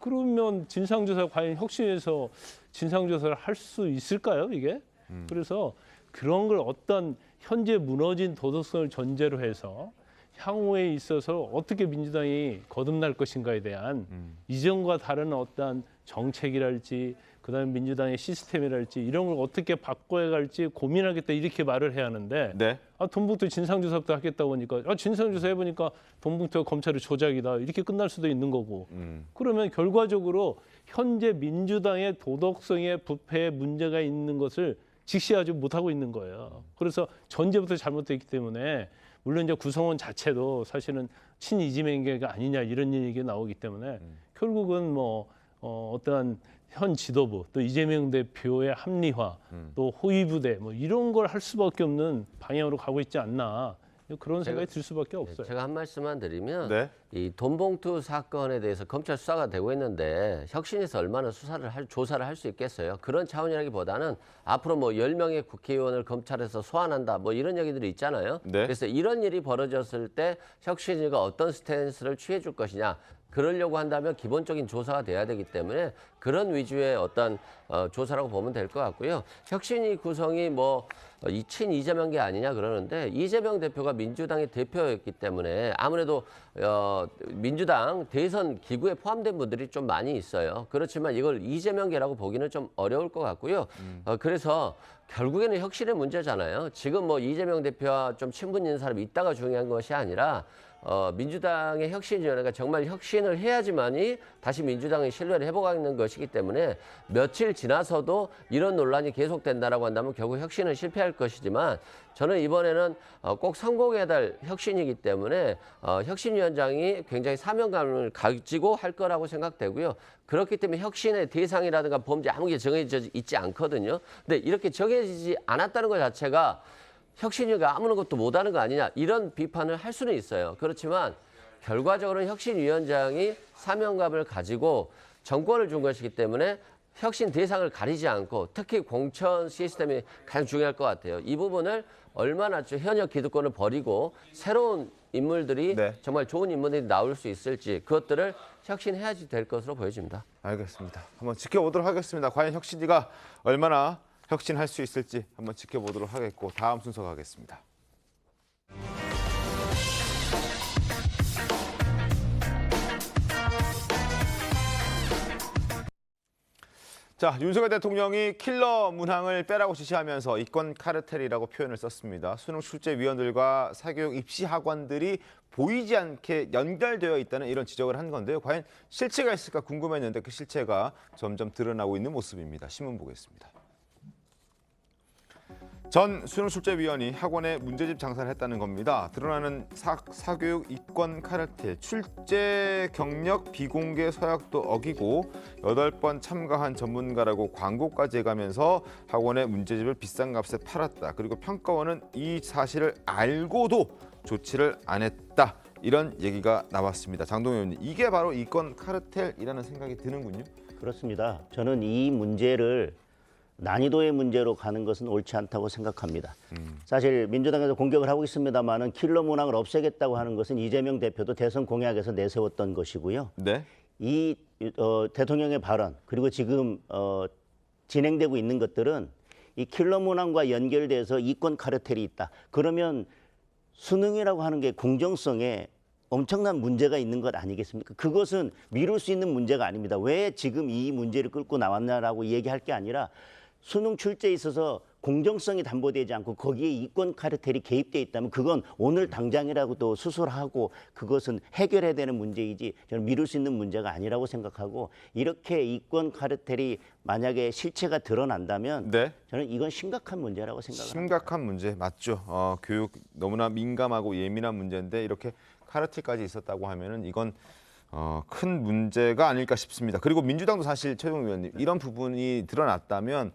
그러면 진상조사 과연 혁신에서 진상조사를 할 수 있을까요 이게? 그래서 그런 걸 어떤 현재 무너진 도덕성을 전제로 해서 향후에 있어서 어떻게 민주당이 거듭날 것인가에 대한 이전과 다른 어떤 정책이랄지 그다음에 민주당의 시스템이랄지 이런 걸 어떻게 바꿔야 갈지 고민하겠다 이렇게 말을 해야 하는데 네. 돈봉투 진상조사부터 하겠다고 하니까 진상조사 해보니까 돈봉투가 검찰의 조작이다 이렇게 끝날 수도 있는 거고 그러면 결과적으로 현재 민주당의 도덕성의 부패에 문제가 있는 것을 직시하지 못하고 있는 거예요. 그래서 전제부터 잘못됐기 때문에 물론 이제 구성원 자체도 사실은 친이재명계가 아니냐 이런 얘기가 나오기 때문에 결국은 뭐 어떠한 현 지도부 또 이재명 대표의 합리화 또 호위부대 뭐 이런 걸 할 수밖에 없는 방향으로 가고 있지 않나 그런 생각이 들 수밖에 없어요. 제가 한 말씀만 드리면 네. 이 돈봉투 사건에 대해서 검찰 수사가 되고 있는데 혁신에서 얼마나 조사를 할 수 있겠어요. 그런 차원이라기보다는 앞으로 뭐 10명의 국회의원을 검찰에서 소환한다 뭐 이런 얘기들이 있잖아요. 네. 그래서 이런 일이 벌어졌을 때 혁신위가 어떤 스탠스를 취해 줄 것이냐. 그러려고 한다면 기본적인 조사가 돼야 되기 때문에 그런 위주의 어떤 조사라고 보면 될 것 같고요. 혁신위 구성이 뭐 이재명계 아니냐 그러는데 이재명 대표가 민주당의 대표였기 때문에 아무래도 민주당 대선 기구에 포함된 분들이 좀 많이 있어요. 그렇지만 이걸 이재명계라고 보기는 좀 어려울 것 같고요. 그래서 결국에는 혁신의 문제잖아요. 지금 뭐 이재명 대표와 좀 친분이 있는 사람이 있다가 중요한 것이 아니라 민주당의 혁신위원회가 정말 혁신을 해야지만이 다시 민주당의 신뢰를 회복하는 것이기 때문에 며칠 지나서도 이런 논란이 계속된다라고 한다면 결국 혁신은 실패할 것이지만 저는 이번에는 꼭 성공해야 될 혁신이기 때문에 혁신위원장이 굉장히 사명감을 가지고 할 거라고 생각되고요. 그렇기 때문에 혁신의 대상이라든가 범죄 아무 게 정해져 있지 않거든요. 근데 이렇게 정해지지 않았다는 것 자체가 혁신위가 아무것도 못하는 거 아니냐 이런 비판을 할 수는 있어요. 그렇지만 결과적으로는 혁신위원장이 사명감을 가지고 정권을 준 것이기 때문에 혁신 대상을 가리지 않고 특히 공천 시스템이 가장 중요할 것 같아요. 이 부분을 얼마나 현역 기득권을 버리고 새로운 인물들이 정말 좋은 인물들이 나올 수 있을지 그것들을 혁신해야지 될 것으로 보여집니다. 알겠습니다. 한번 지켜보도록 하겠습니다. 과연 혁신위가 얼마나 혁신할 수 있을지 한번 지켜보도록 하겠고 다음 순서 가겠습니다. 자, 윤석열 대통령이 킬러 문항을 빼라고 지시하면서 이권 카르텔이라고 표현을 썼습니다. 수능 출제위원들과 사교육 입시 학원들이 보이지 않게 연결되어 있다는 이런 지적을 한 건데요. 과연 실체가 있을까 궁금했는데 그 실체가 점점 드러나고 있는 모습입니다. 신문 보겠습니다. 전 수능출제위원이 학원에 문제집 장사를 했다는 겁니다. 드러나는 사교육 이권 카르텔, 출제 경력 비공개 서약도 어기고 8번 참가한 전문가라고 광고까지 해가면서 학원에 문제집을 비싼 값에 팔았다. 그리고 평가원은 이 사실을 알고도 조치를 안 했다. 이런 얘기가 나왔습니다. 장동현 의원님, 이게 바로 이권 카르텔이라는 생각이 드는군요. 그렇습니다. 저는 이 문제를 난이도의 문제로 가는 것은 옳지 않다고 생각합니다. 사실 민주당에서 공격을 하고 있습니다만은 킬러 문항을 없애겠다고 하는 것은 이재명 대표도 대선 공약에서 내세웠던 것이고요. 네. 이 대통령의 발언 그리고 지금 진행되고 있는 것들은 이 킬러 문항과 연결돼서 이권 카르텔이 있다. 그러면 수능이라고 하는 게 공정성에 엄청난 문제가 있는 것 아니겠습니까? 그것은 미룰 수 있는 문제가 아닙니다. 왜 지금 이 문제를 끌고 나왔냐라고 얘기할 게 아니라 수능 출제에 있어서 공정성이 담보되지 않고 거기에 이권 카르텔이 개입돼 있다면 그건 오늘 당장이라고도 수술하고 그것은 해결해야 되는 문제이지 저는 미룰 수 있는 문제가 아니라고 생각하고 이렇게 이권 카르텔이 만약에 실체가 드러난다면 저는 이건 심각한 문제라고 생각합니다. 심각한 문제 맞죠. 교육 너무나 민감하고 예민한 문제인데 이렇게 카르텔까지 있었다고 하면은 이건 큰 문제가 아닐까 싶습니다. 그리고 민주당도 사실 최종 의원님 이런 부분이 드러났다면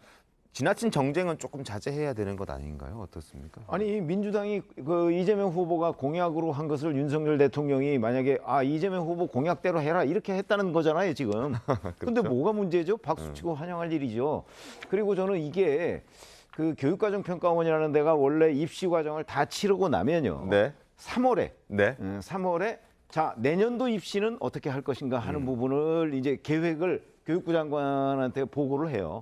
지나친 정쟁은 조금 자제해야 되는 것 아닌가요? 어떻습니까? 아니 민주당이 그 이재명 후보가 공약으로 한 것을 윤석열 대통령이 만약에 이재명 후보 공약대로 해라 이렇게 했다는 거잖아요 지금. 근데 뭐가 문제죠? 박수치고 환영할 일이죠. 그리고 저는 이게 그 교육과정평가원이라는 데가 원래 입시 과정을 다 치르고 나면요. 3월에 3월에 자 내년도 입시는 어떻게 할 것인가 하는 부분을 이제 계획을 교육부 장관한테 보고를 해요.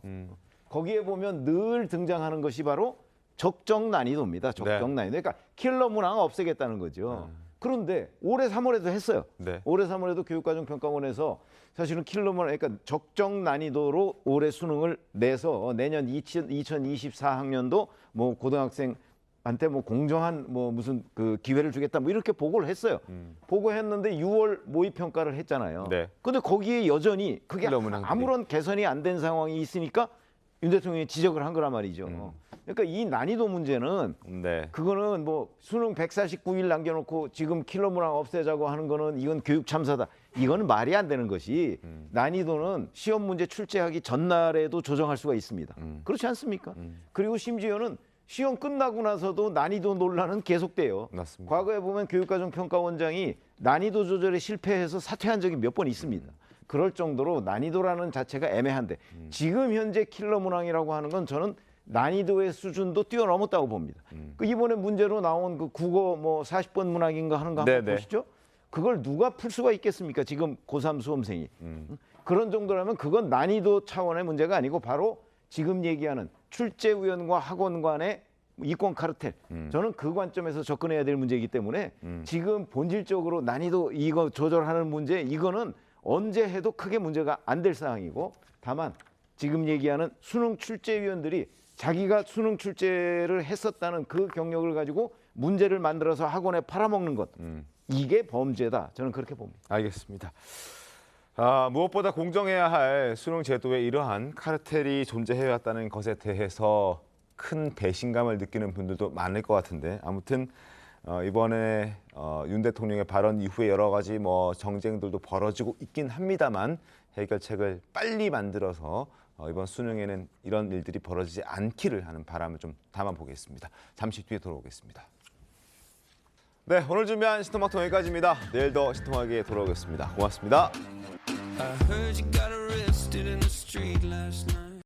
거기에 보면 늘 등장하는 것이 바로 적정 난이도입니다. 적정 난이도. 그러니까 킬러 문항 없애겠다는 거죠. 그런데 올해 3월에도 했어요. 올해 3월에도 교육과정평가원에서 사실은 킬러 문항, 그러니까 적정 난이도로 올해 수능을 내서 내년 2024학년도 뭐 고등학생한테 뭐 공정한 뭐 무슨 그 기회를 주겠다 뭐 이렇게 보고를 했어요. 보고했는데 6월 모의 평가를 했잖아요. 근데 거기에 여전히 그게 아무런 개선이 안 된 상황이 있으니까 윤 대통령이 지적을 한 거란 말이죠. 그러니까 이 난이도 문제는 그거는 뭐 수능 149일 남겨놓고 지금 킬러 문항 없애자고 하는 거는 이건 교육 참사다. 이거는 말이 안 되는 것이 난이도는 시험 문제 출제하기 전날에도 조정할 수가 있습니다. 그렇지 않습니까? 그리고 심지어는 시험 끝나고 나서도 난이도 논란은 계속돼요. 맞습니다. 과거에 보면 교육과정평가원장이 난이도 조절에 실패해서 사퇴한 적이 몇 번 있습니다. 그럴 정도로 난이도라는 자체가 애매한데 지금 현재 킬러 문항이라고 하는 건 저는 난이도의 수준도 뛰어넘었다고 봅니다. 그 이번에 문제로 나온 그 국어 뭐 40번 문항인가 하는 거 한번 보시죠. 그걸 누가 풀 수가 있겠습니까? 지금 고3 수험생이. 그런 정도라면 그건 난이도 차원의 문제가 아니고 바로 지금 얘기하는 출제위원과 학원 간의 이권 카르텔. 저는 그 관점에서 접근해야 될 문제이기 때문에 지금 본질적으로 난이도 이거 조절하는 문제 이거는 언제 해도 크게 문제가 안 될 사항이고 다만 지금 얘기하는 수능 출제위원들이 자기가 수능 출제를 했었다는 그 경력을 가지고 문제를 만들어서 학원에 팔아먹는 것 이게 범죄다. 저는 그렇게 봅니다. 알겠습니다. 무엇보다 공정해야 할 수능 제도에 이러한 카르텔이 존재해왔다는 것에 대해서 큰 배신감을 느끼는 분들도 많을 것 같은데 아무튼 이번에 윤 대통령의 발언 이후에 여러 가지 뭐 정쟁들도 벌어지고 있긴 합니다만 해결책을 빨리 만들어서 이번 수능에는 이런 일들이 벌어지지 않기를 하는 바람을 좀 담아보겠습니다. 잠시 뒤에 돌아오겠습니다. 네, 오늘 준비한 신통방통 여기까지입니다. 내일 더 신통하게 돌아오겠습니다. 고맙습니다. Stood in the street last night.